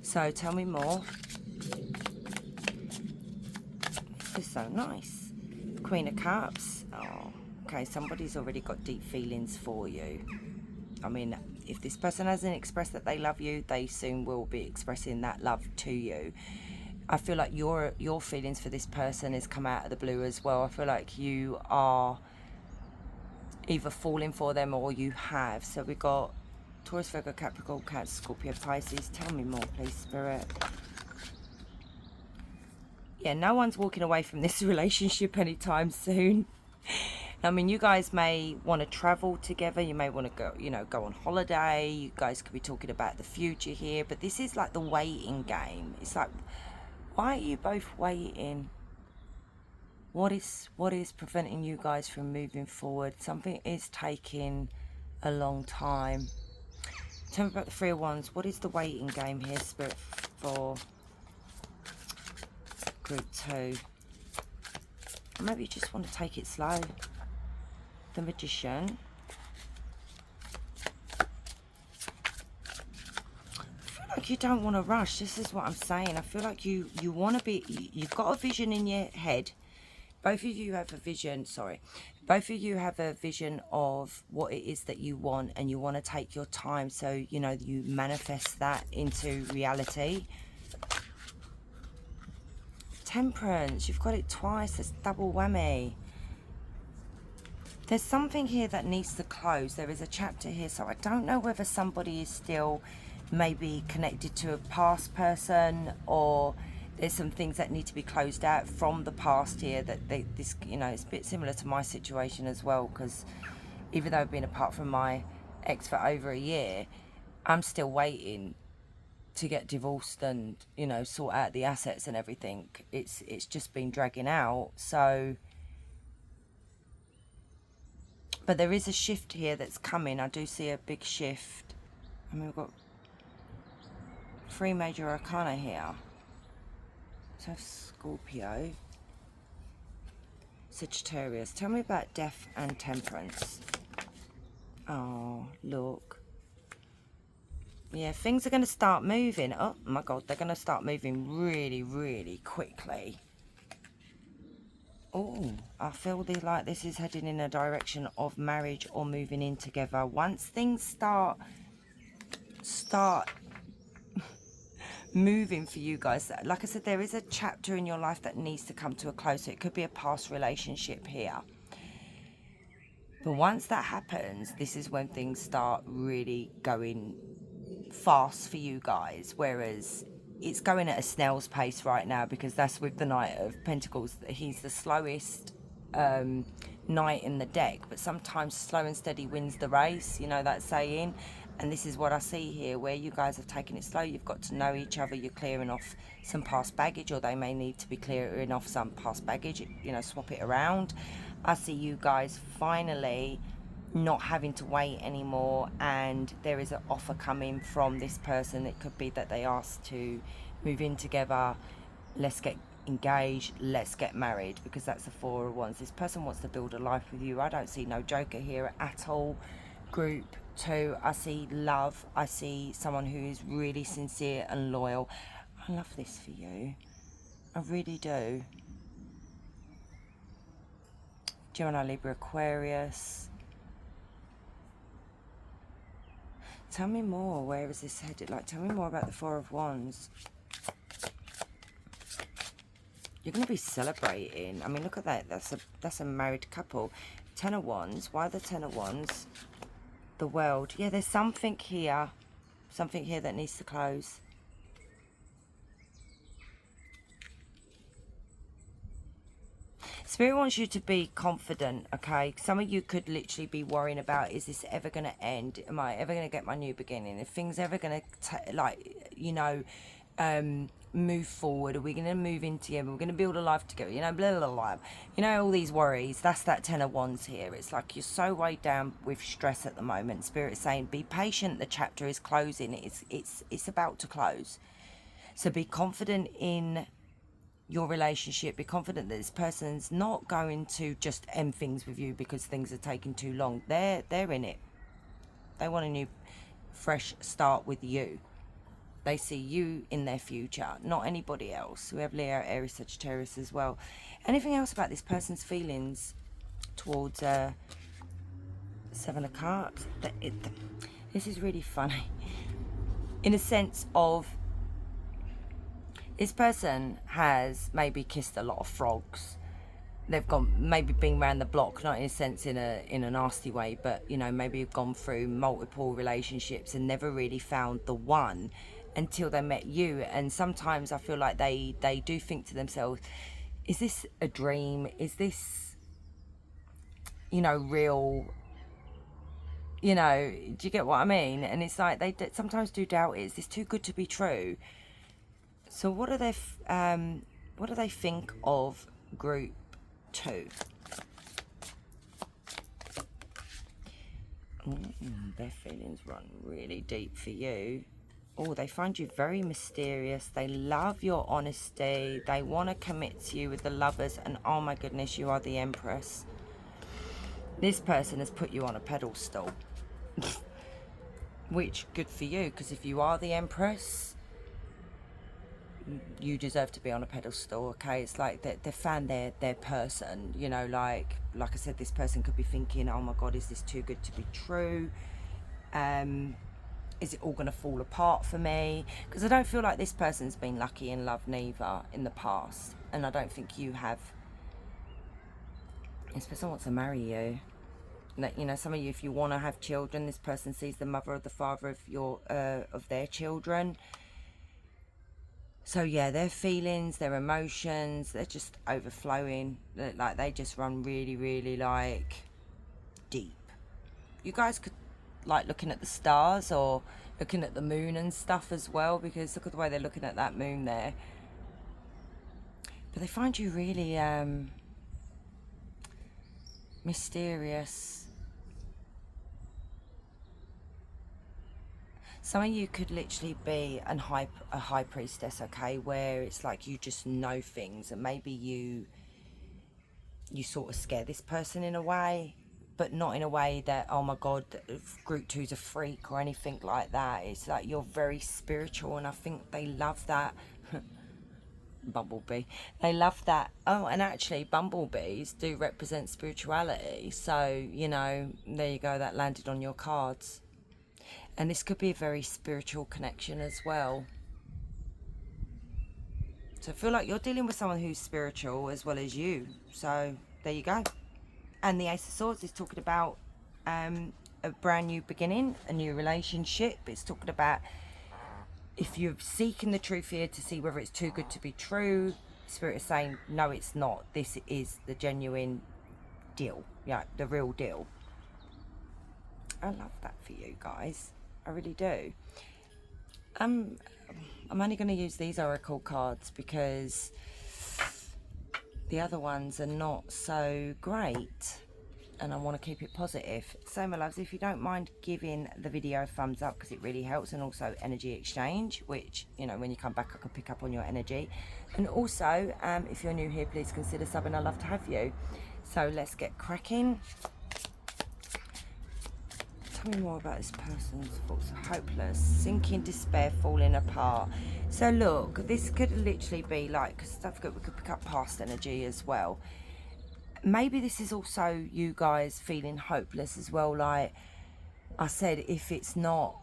So tell me more. This is so nice. Queen of Cups. Oh, okay, somebody's already got deep feelings for you. I mean, if this person hasn't expressed that they love you, they soon will be expressing that love to you. I feel like your feelings for this person has come out of the blue as well. I feel like you are either falling for them or you have. So we've got Taurus, Virgo, Capricorn, Cancer, Scorpio, Pisces. Tell me more, please, Spirit. Yeah, no one's walking away from this relationship anytime soon. I mean, you guys may want to travel together. You may want to go, you know, go on holiday. You guys could be talking about the future here. But this is like the waiting game. It's like, why are you both waiting? What is preventing you guys from moving forward? Something is taking a long time. Tell me about the 3 of Wands. What is the waiting game here, Spirit, for group 2? Maybe you just want to take it slow. The Magician. Like you don't want to rush. This is what I'm saying. I feel like you want to be, you've got a vision in your head. Both of you have a vision, both of you have a vision of what it is that you want, and you want to take your time, so you know you manifest that into reality. Temperance, you've got it twice. That's double whammy. There's something here that needs to close. There is a chapter here, so I don't know whether somebody is still maybe connected to a past person, or there's some things that need to be closed out from the past here. That this, you know, it's a bit similar to my situation as well, because even though I've been apart from my ex for over a year, I'm still waiting to get divorced and, you know, sort out the assets and everything. It's just been dragging out. So, but there is a shift here that's coming. I do see a big shift. I mean, we've got 3 major arcana here. So Scorpio, Sagittarius. Tell me about death and temperance. Oh, look. Yeah, things are going to start moving. Oh my God, they're going to start moving really, really quickly. Oh, I feel like this is heading in a direction of marriage or moving in together. Once things start moving for you guys, like I said, there is a chapter in your life that needs to come to a close. So it could be a past relationship here. But once that happens, this is when things start really going fast for you guys, whereas it's going at a snail's pace right now, because that's with the Knight of Pentacles. He's the slowest knight in the deck, but sometimes slow and steady wins the race, you know that saying. And this is what I see here, where you guys have taken it slow. You've got to know each other. You're clearing off some past baggage, or they may need to be clearing off some past baggage, you know, swap it around. I see you guys finally not having to wait anymore, and there is an offer coming from this person. It could be that they asked to move in together. Let's get engaged, let's get married, because that's the 4 of Wands. This person wants to build a life with you. I don't see no joker here at all. Group 2, I see love. I see someone who is really sincere and loyal. I love this for you, I really do. Gemini, Libra, Aquarius. Tell me more. Where is this headed? Like, tell me more about the 4 of Wands. You're going to be celebrating. I mean, look at that. That's a married couple. 10 of Wands. Why the 10 of Wands? The World. Yeah, there's something here. Something here that needs to close. Spirit wants you to be confident, okay? Some of you could literally be worrying about, is this ever going to end? Am I ever going to get my new beginning? If things ever going to, like, you know, move forward? Are we going to move in together? We're going to build a life together, you know, blah, blah, blah. You know, all these worries. That's that 10 of Wands here. It's like you're so weighed down with stress at the moment. Spirit is saying, be patient. The chapter is closing. It's about to close. So be confident in your relationship. Be confident that this person's not going to just end things with you because things are taking too long. They're in it. They want a new fresh start with you. They see you in their future, not anybody else. We have Leo, Aries, Sagittarius as well. Anything else about this person's feelings towards 7 of Cups? This is really funny in a sense of, this person has maybe kissed a lot of frogs. They've gone, maybe been around the block, not in a sense in a nasty way, but, you know, maybe have gone through multiple relationships and never really found the one until they met you. And sometimes I feel like they do think to themselves, is this a dream? Is this, you know, real? You know, do you get what I mean? And it's like they sometimes do doubt it. Is this too good to be true? So what do they think of group 2? Their feelings run really deep for you. Oh, they find you very mysterious. They love your honesty. They want to commit to you with the Lovers. And oh my goodness, you are the Empress. This person has put you on a pedestal. Which, good for you, because if you are the Empress, you deserve to be on a pedestal, okay? It's like they found their person, you know, like I said, this person could be thinking, oh my God, is this too good to be true? Is it all going to fall apart for me? Because I don't feel like this person's been lucky in love neither in the past, and I don't think you have. This person wants to marry you. You know, some of you, if you want to have children, this person sees the mother or the father of of their children. So yeah, their feelings, their emotions, they're just overflowing. Like, they just run really, really, like, deep. You guys could, like, looking at the stars, or looking at the moon and stuff as well, because look at the way they're looking at that moon there. But they find you really mysterious. Some of you could literally be a high priestess, okay, where it's like you just know things, and maybe you sort of scare this person in a way, but not in a way that, oh my god, group two's a freak or anything like that. It's like you're very spiritual, and I think they love that. Bumblebee, they love that. Oh, and actually bumblebees do represent spirituality, so you know, there you go, that landed on your cards. And this could be a very spiritual connection as well. So I feel like you're dealing with someone who's spiritual as well as you. So there you go. And the Ace of Swords is talking about a brand new beginning, a new relationship. It's talking about if you're seeking the truth here to see whether it's too good to be true. Spirit is saying, no, it's not. This is the genuine deal. Yeah, the real deal. I love that for you guys. I really do. I'm only going to use these oracle cards because the other ones are not so great, and I want to keep it positive. So my loves, if you don't mind giving the video a thumbs up, because it really helps, and also energy exchange, which, you know, when you come back I can pick up on your energy. And also if you're new here, please consider subbing. I'd love to have you. So let's get cracking. Tell me more about this person's thoughts. Hopeless, sinking, despair, falling apart. So look, this could literally be like, because we could pick up past energy as well. Maybe this is also you guys feeling hopeless as well. Like I said, if it's not,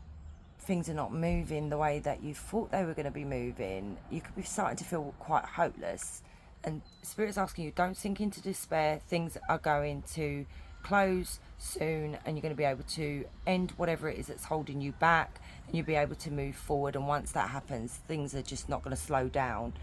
things are not moving the way that you thought they were going to be moving, you could be starting to feel quite hopeless. And Spirit's asking you, don't sink into despair. Things are going to close soon, and you're going to be able to end whatever it is that's holding you back, and you'll be able to move forward. And once that happens, things are just not going to slow down.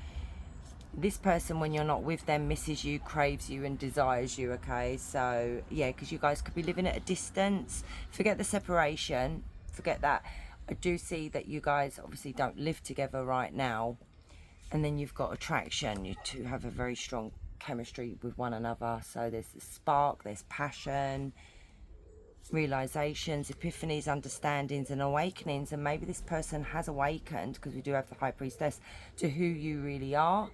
This person, when you're not with them, misses you, craves you, and desires you, okay? So yeah, because you guys could be living at a distance. Forget the separation, forget that. I do see that you guys obviously don't live together right now, and then you've got attraction. You two have a very strong chemistry with one another. So there's the spark, there's passion, realizations, epiphanies, understandings, and awakenings. And maybe this person has awakened, because we do have the High Priestess, to who you really are.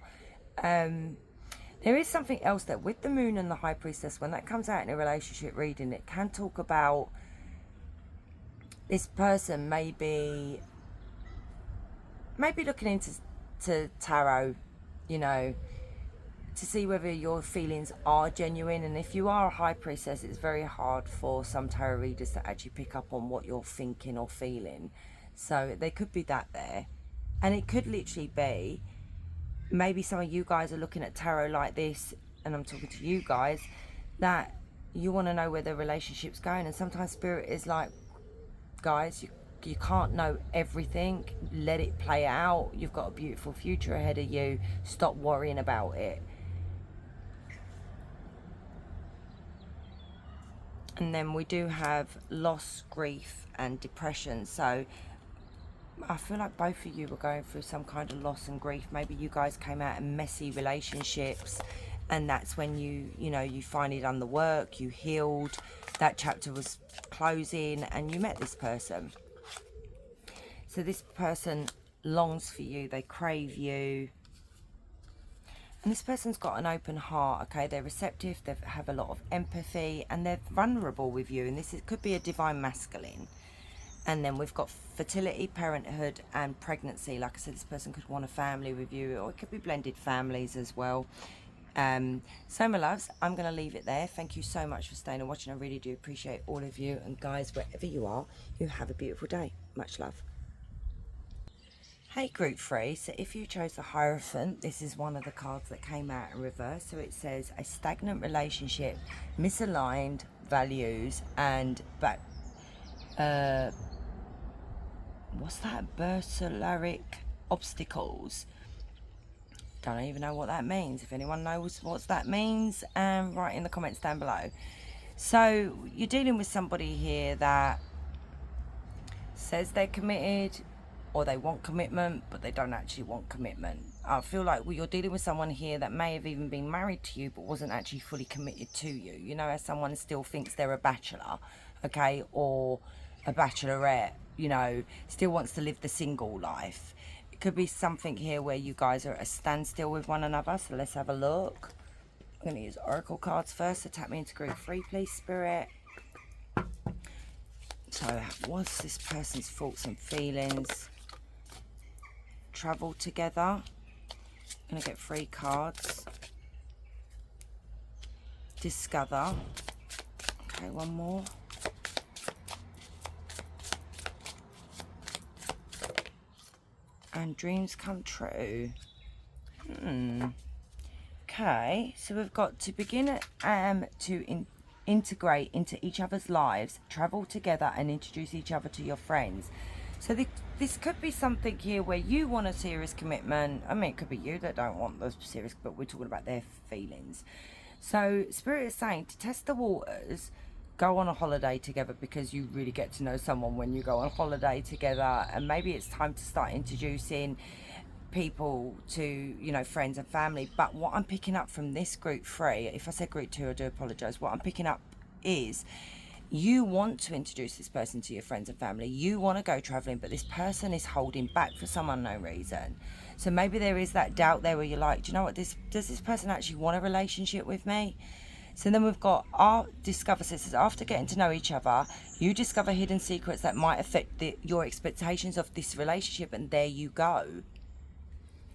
There is something else that with the Moon and the High Priestess, when that comes out in a relationship reading, it can talk about this person maybe looking into tarot, you know, to see whether your feelings are genuine. And if you are a High Priestess, it's very hard for some tarot readers to actually pick up on what you're thinking or feeling. So there could be that there. And it could literally be, maybe some of you guys are looking at tarot like this, and I'm talking to you guys, that you want to know where the relationship's going. And sometimes Spirit is like, guys, you can't know everything. Let it play out. You've got a beautiful future ahead of you. Stop worrying about it. And then we do have loss, grief, and depression. So I feel like both of you were going through some kind of loss and grief. Maybe you guys came out in messy relationships, and that's when you finally done the work, you healed, that chapter was closing, and you met this person. So this person longs for you, they crave you. And this person's got an open heart, okay? They're receptive, they have a lot of empathy, and they're vulnerable with you. And could be a divine masculine. And then we've got fertility, parenthood, and pregnancy. Like I said, this person could want a family with you, or it could be blended families as well. So my loves, I'm going to leave it there. Thank you so much for staying and watching. I really do appreciate all of you. And guys, wherever you are, you have a beautiful day. Much love. Hey group 3, so if you chose the Hierophant, this is one of the cards that came out in reverse. So it says a stagnant relationship, misaligned values, and what's that? Bursaric obstacles. Don't even know what that means. If anyone knows what that means, write in the comments down below. So you're dealing with somebody here that says they're committed, or they want commitment, but they don't actually want commitment. I feel like you're dealing with someone here that may have even been married to you, but wasn't actually fully committed to you. You know, as someone still thinks they're a bachelor, okay, or a bachelorette, you know, still wants to live the single life. It could be something here where you guys are at a standstill with one another. So let's have a look. I'm going to use oracle cards first. So tap me into group 3, please, Spirit. So what's this person's thoughts and feelings? Travel together. I'm going to get 3 cards. Discover. Okay, one more. And dreams come true. Okay, so we've got to begin to integrate into each other's lives, travel together and introduce each other to your friends. So this could be something here where you want a serious commitment. I mean, it could be you that don't want the serious, but we're talking about their feelings. So Spirit is saying to test the waters, go on a holiday together, because you really get to know someone when you go on holiday together. And maybe it's time to start introducing people to, you know, friends and family. But what I'm picking up from this group 3, if I said group 2, I do apologize. What I'm picking up is you want to introduce this person to your friends and family. You want to go traveling, but this person is holding back for some unknown reason. So maybe there is that doubt there where you're like, do you know what, does this person actually want a relationship with me? So then we've got our discover. So it says, after getting to know each other, you discover hidden secrets that might affect your expectations of this relationship, and there you go.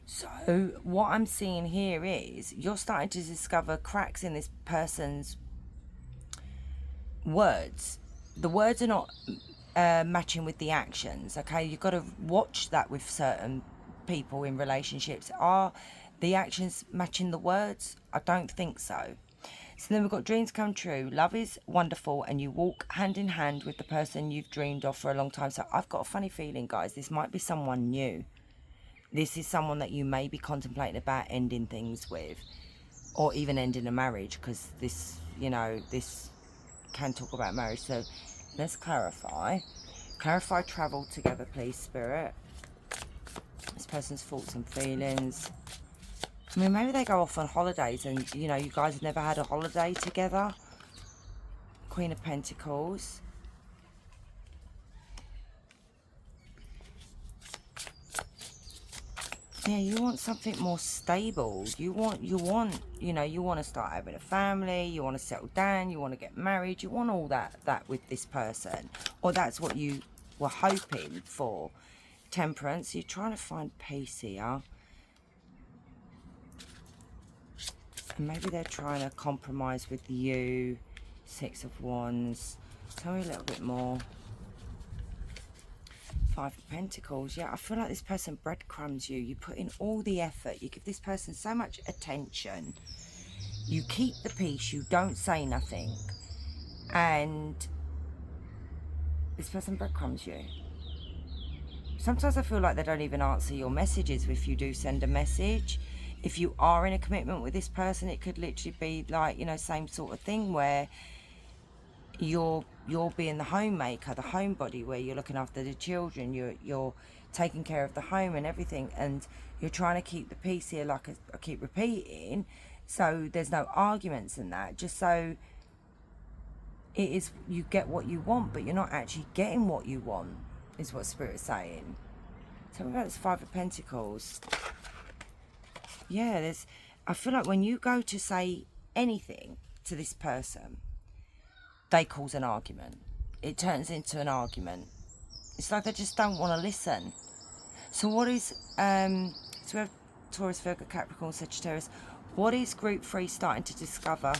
So what I'm seeing here is you're starting to discover cracks in this person's words. The words are not matching with the actions, okay? You've got to watch that with certain people in relationships. Are the actions matching the words? I don't think so. So then we've got dreams come true. Love is wonderful, and you walk hand in hand with the person you've dreamed of for a long time. So I've got a funny feeling, guys, this might be someone new. This is someone that you may be contemplating about ending things with, or even ending a marriage, because this, you know, this can talk about marriage. So let's clarify travel together, please, Spirit. This person's thoughts and feelings. I mean, maybe they go off on holidays and, you know, you guys have never had a holiday together. Queen of Pentacles. Yeah, you want something more stable. You want, you know, you want to start having a family. You want to settle down. You want to get married. You want all that with this person. Or that's what you were hoping for. Temperance. You're trying to find peace here. And maybe they're trying to compromise with you. 6 of Wands. Tell me a little bit more. 5 of Pentacles. Yeah, I feel like this person breadcrumbs you. You put in all the effort. You give this person so much attention. You keep the peace. You don't say nothing. And this person breadcrumbs you. Sometimes I feel like they don't even answer your messages if you do send a message. If you are in a commitment with this person, it could literally be like, you know, same sort of thing where you're being the homemaker, the homebody, where you're looking after the children, you're taking care of the home and everything, and you're trying to keep the peace here, like I keep repeating, so there's no arguments in that, just so it is, you get what you want, but you're not actually getting what you want, is what Spirit's saying. Tell me about this 5 of Pentacles. Yeah, I feel like when you go to say anything to this person, they cause an argument. It turns into an argument. It's like they just don't want to listen. So what is, so we have Taurus, Virgo, Capricorn, Sagittarius. What is group 3 starting to discover?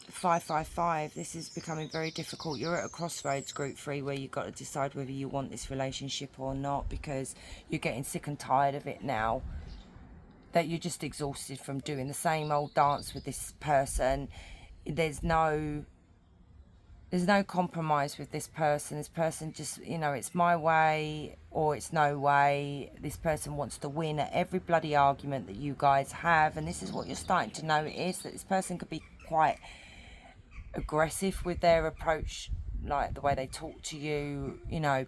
555. This is becoming very difficult. You're at a crossroads, group 3, where you've got to decide whether you want this relationship or not, because you're getting sick and tired of it now. That you're just exhausted from doing the same old dance with this person. There's no compromise with this person. This person just, you know, it's my way or it's no way. This person wants to win at every bloody argument that you guys have. And this is what you're starting to notice, that this person could be quite aggressive with their approach, like the way they talk to you, you know,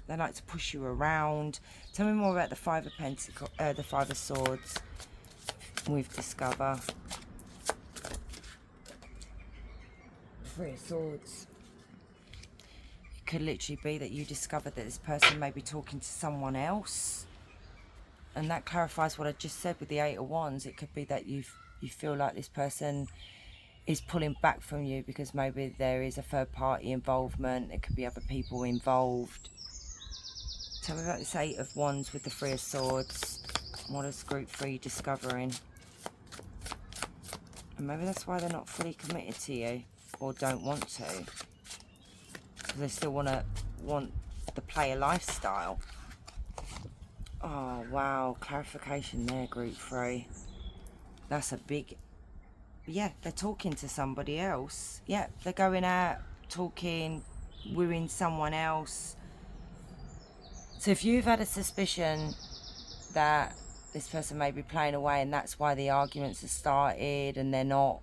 they like to push you around. Tell me more about the Five of Pentacles, the Five of Swords with Discover. Three of Swords. It could literally be that you discovered that this person may be talking to someone else. And that clarifies what I just said with the Eight of Wands. It could be that you feel like this person is pulling back from you because maybe there is a third party involvement. There could be other people involved. Tell me about this Eight of Wands with the Three of Swords. What is group 3 discovering? And maybe that's why they're not fully committed to you, or don't want to, because they still want the player lifestyle. Oh wow, clarification there, group 3. That's a big, yeah, they're talking to somebody else. Yeah, they're going out, talking, wooing someone else. So if you've had a suspicion that this person may be playing away and that's why the arguments have started and they're not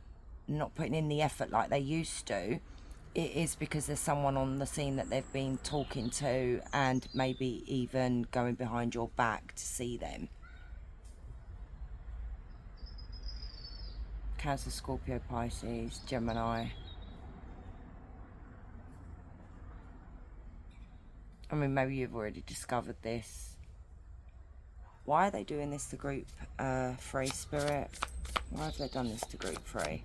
putting in the effort like they used to, it is because there's someone on the scene that they've been talking to and maybe even going behind your back to see them. Cancer, Scorpio, Pisces, Gemini. I mean, maybe you've already discovered this. Why are they doing this to group 3, Spirit? Why have they done this to group 3?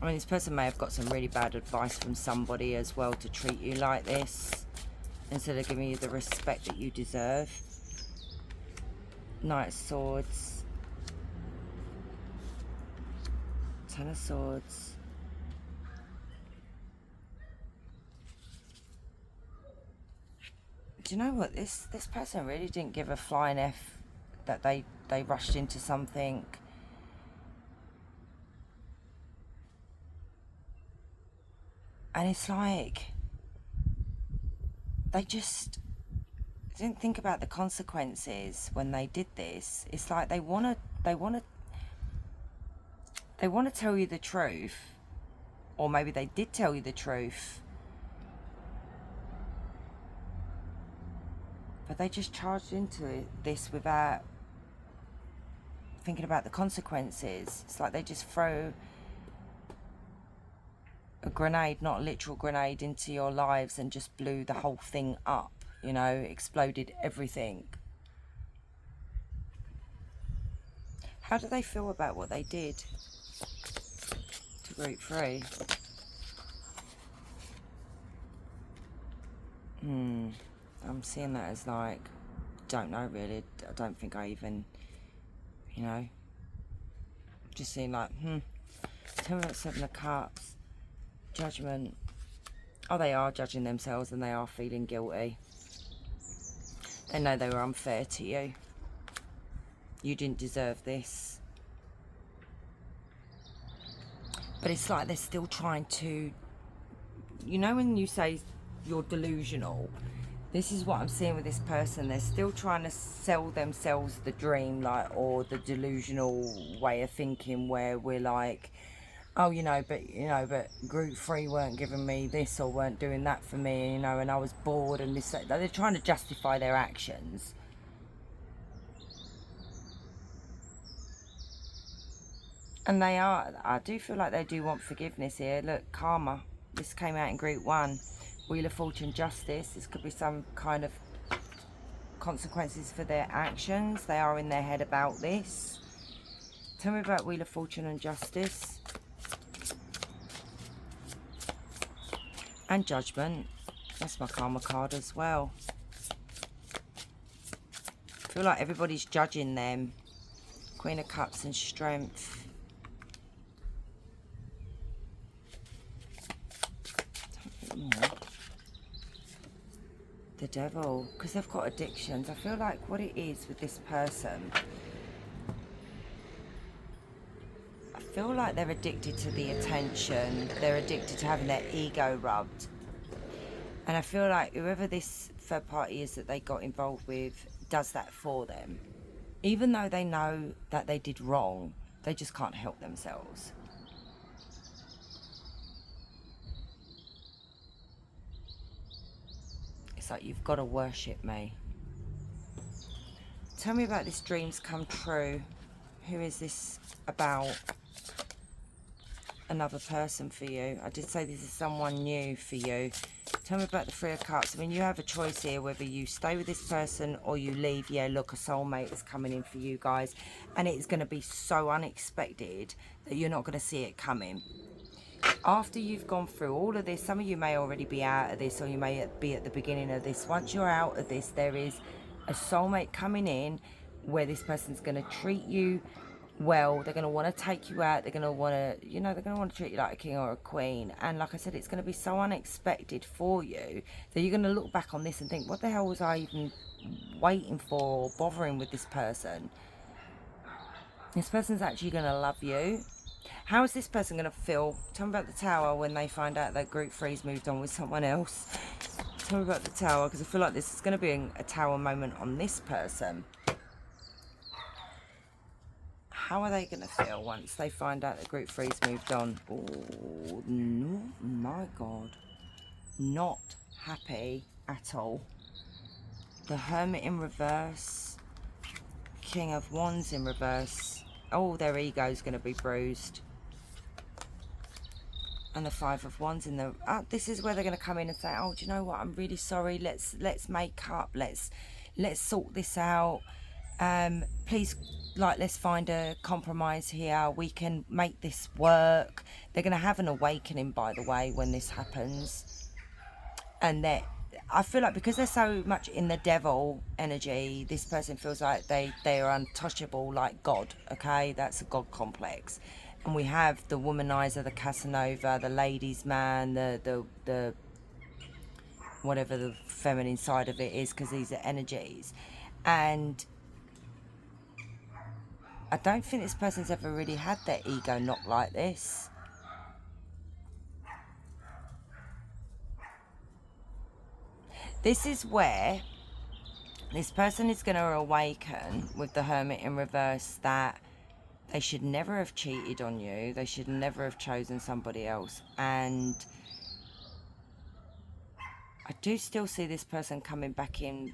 I mean, this person may have got some really bad advice from somebody as well to treat you like this, instead of giving you the respect that you deserve. Knight of Swords. Ten of Swords. Do you know what, this person really didn't give a flying F that they rushed into something. And it's like they just didn't think about the consequences when they did this. It's like they want to tell you the truth, or maybe they did tell you the truth, but they just charged into this without thinking about the consequences. It's like they just throw a grenade, not a literal grenade, into your lives and just blew the whole thing up, you know, exploded everything. How do they feel about what they did to group 3? I'm seeing that as like, don't know really. I don't think I even, you know, just seeing like, tell me about 7 of Cups. Judgment. Oh, they are judging themselves and they are feeling guilty. They know they were unfair to you. You didn't deserve this. But it's like they're still trying to, you know, when you say you're delusional, this is what I'm seeing with this person. They're still trying to sell themselves the dream, like, or the delusional way of thinking, where we're like, oh, but group 3 weren't giving me this or weren't doing that for me, you know, and I was bored and this, that. They're trying to justify their actions. And they are, I do feel like they do want forgiveness here. Look, karma. This came out in group 1. Wheel of Fortune, Justice. This could be some kind of consequences for their actions. They are in their head about this. Tell me about Wheel of Fortune and Justice. And Judgment. That's my karma card as well. I feel like everybody's judging them. Queen of Cups and Strength. The Devil, because they've got addictions. I feel like what it is with this person, I feel like they're addicted to the attention. They're addicted to having their ego rubbed. And I feel like whoever this third party is that they got involved with does that for them. Even though they know that they did wrong, they just can't help themselves. It's like, you've got to worship me. Tell me about this dreams come true. Who is this about? Another person for you. I did say this is someone new for you. Tell me about the Three of Cups. I mean, you have a choice here whether you stay with this person or you leave. Yeah, look, a soulmate is coming in for you guys. And it's going to be so unexpected that you're not going to see it coming. After you've gone through all of this, some of you may already be out of this, or you may be at the beginning of this. Once you're out of this, there is a soulmate coming in where this person's going to treat you well. They're going to want to take you out. They're going to want to, you know, they're going to want to treat you like a king or a queen. And like I said, it's going to be so unexpected for you that you're going to look back on this and think, what the hell was I even waiting for or bothering with this person? This person's actually going to love you. How is this person going to feel? Tell me about the Tower when they find out that Group 3's moved on with someone else. Tell me about the Tower, because I feel like this is going to be a Tower moment on this person. How are they going to feel once they find out that Group 3's moved on? Oh, no, my God. Not happy at all. The Hermit in reverse. King of Wands in reverse. Oh, their ego's going to be bruised. And the Five of Wands in the... this is where they're going to come in and say, oh, do you know what? I'm really sorry. Let's make up. Let's sort this out. Please, like, let's find a compromise here. We can make this work. They're going to have an awakening, by the way, when this happens. And I feel like because they're so much in the devil energy, this person feels like they are untouchable, like God. Okay, that's a God complex. And we have the womanizer, the Casanova, the ladies' man, the whatever the feminine side of it is, because these are energies. And I don't think this person's ever really had their ego knocked like this. This is where this person is going to awaken with the Hermit in reverse that they should never have cheated on you. They should never have chosen somebody else. And I do still see this person coming back in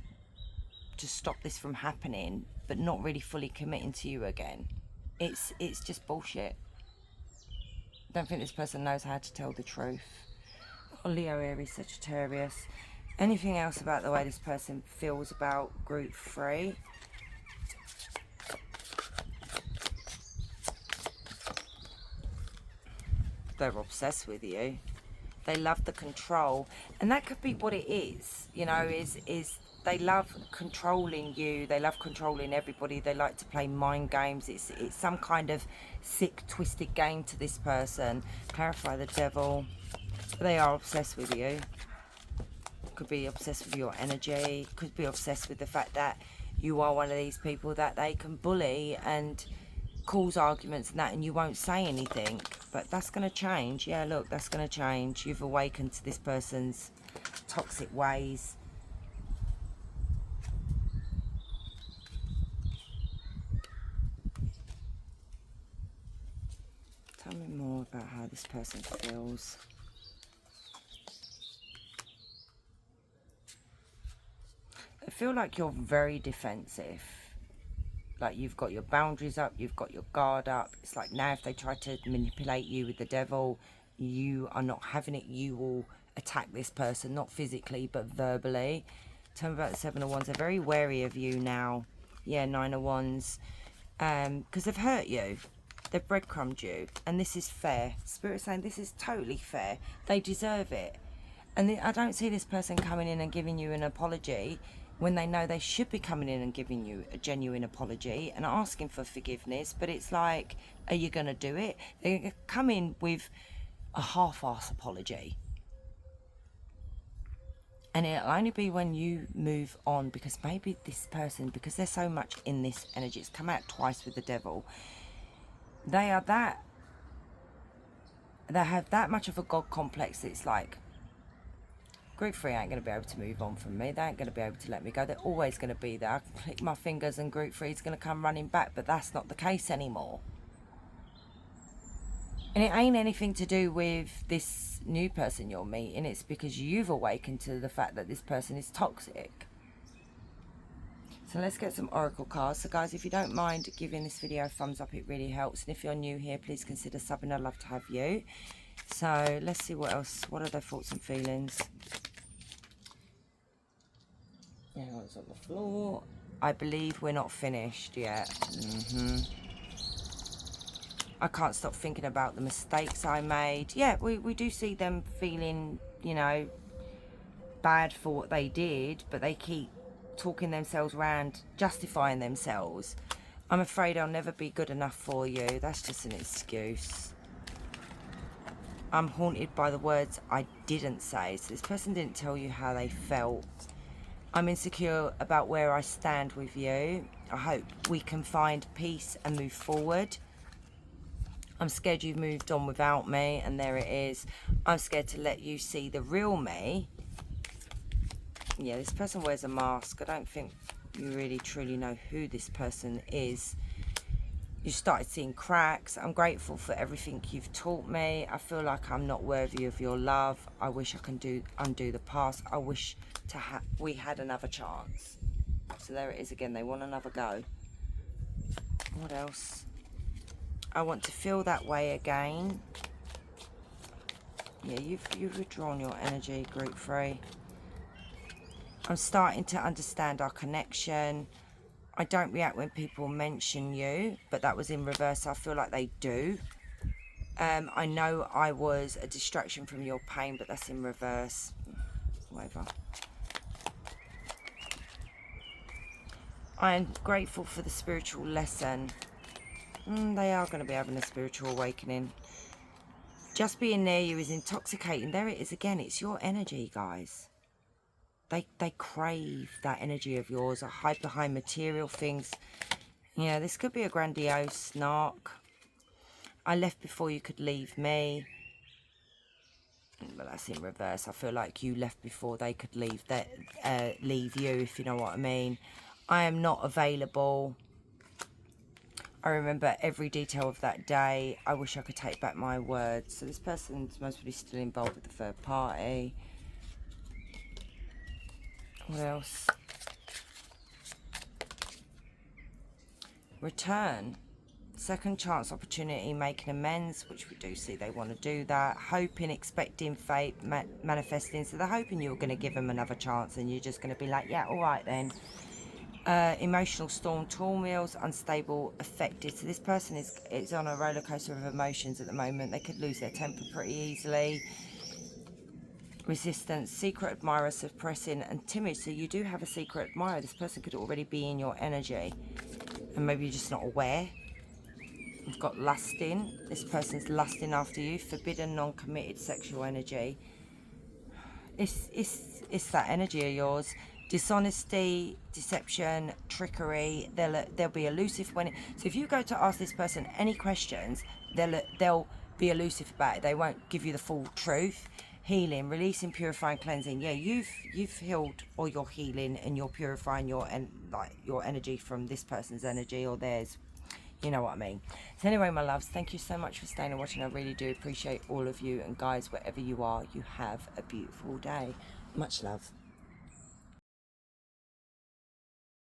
to stop this from happening, but not really fully committing to you again. It's just bullshit. I don't think this person knows how to tell the truth. Or Leo, Aries, Sagittarius. Anything else about the way this person feels about Group 3? They're obsessed with you. They love the control, and that could be what it is. You know, is they love controlling you. They love controlling everybody. They like to play mind games. It's some kind of sick, twisted game to this person. Clarify the Devil. They are obsessed with you. Could be obsessed with your energy. Could be obsessed with the fact that you are one of these people that they can bully and cause arguments and that, and you won't say anything. But that's going to change. Yeah, look, that's going to change. You've awakened to this person's toxic ways. Tell me more about how this person feels. I feel like you're very defensive. Like you've got your boundaries up, you've got your guard up. It's like now if they try to manipulate you with the Devil, you are not having it. You will attack this person, not physically but verbally. Tell me about the Seven of Wands. They're very wary of you now. Yeah, Nine of Wands. Because they've hurt you. They've breadcrumbed you. And this is fair. Spirit's saying this is totally fair. They deserve it. And I don't see this person coming in and giving you an apology when they know they should be coming in and giving you a genuine apology and asking for forgiveness. But it's like, are you going to do it? They're going to come in with a half-ass apology. And it'll only be when you move on, because maybe this person, because they're so much in this energy, it's come out twice with the Devil. They have that much of a God complex that it's like, Group 3 ain't going to be able to move on from me. They ain't going to be able to let me go. They're always going to be there. I can click my fingers and Group 3 is going to come running back, but that's not the case anymore. And it ain't anything to do with this new person you're meeting. It's because you've awakened to the fact that this person is toxic. So let's get some oracle cards. So guys, if you don't mind giving this video a thumbs up, it really helps. And if you're new here, please consider subbing. I'd love to have you. So let's see what else. What are their thoughts and feelings? Anyone's on the floor. I believe we're not finished yet. I can't stop thinking about the mistakes I made. Yeah, we do see them feeling, you know, bad for what they did, but they keep talking themselves around, justifying themselves. I'm afraid I'll never be good enough for you. That's just an excuse. I'm haunted by the words I didn't say. So this person didn't tell you how they felt. I'm insecure about where I stand with you. I hope we can find peace and move forward. I'm scared you've moved on without me, and there it is. I'm scared to let you see the real me. Yeah, this person wears a mask. I don't think you really truly know who this person is. You started seeing cracks. I'm grateful for everything you've taught me. I feel like I'm not worthy of your love. I wish I can undo the past. I wish we had another chance. So there it is again. They want another go. What else? I want to feel that way again. Yeah, you've withdrawn your energy, group 3. I'm starting to understand our connection. I don't react when people mention you, but that was in reverse. I feel like they do. I know I was a distraction from your pain, but that's in reverse. Whatever. I am grateful for the spiritual lesson. They are going to be having a spiritual awakening. Just being near you is intoxicating. There it is again. It's your energy, guys. They crave that energy of yours. I hide behind material things. Yeah, this could be a grandiose narc. I left before you could leave me. But that's in reverse. I feel like you left before they could leave you, if you know what I mean. I am not available. I remember every detail of that day. I wish I could take back my words. So this person's most probably still involved with the third party. What else? Return. Second chance opportunity, making amends, which we do see they want to do that. Hoping, expecting, fate, manifesting. So they're hoping you're going to give them another chance and you're just going to be like, yeah, all right then. Emotional storm, turmoils, unstable, affected. So this person is on a roller coaster of emotions at the moment. They could lose their temper pretty easily. Resistance, secret admirer, suppressing, and timid. So you do have a secret admirer. This person could already be in your energy, and maybe you're just not aware. You've got lusting. This person's lusting after you. Forbidden, non-committed sexual energy. It's that energy of yours. Dishonesty, deception, trickery. They'll be elusive when so if you go to ask this person any questions, they'll be elusive about it. They won't give you the full truth. Healing, releasing, purifying, cleansing. Yeah, you've healed, or you're healing and you're purifying your energy from this person's energy or theirs. You know what I mean. So anyway, my loves, thank you so much for staying and watching. I really do appreciate all of you. And guys, wherever you are, you have a beautiful day. Much love.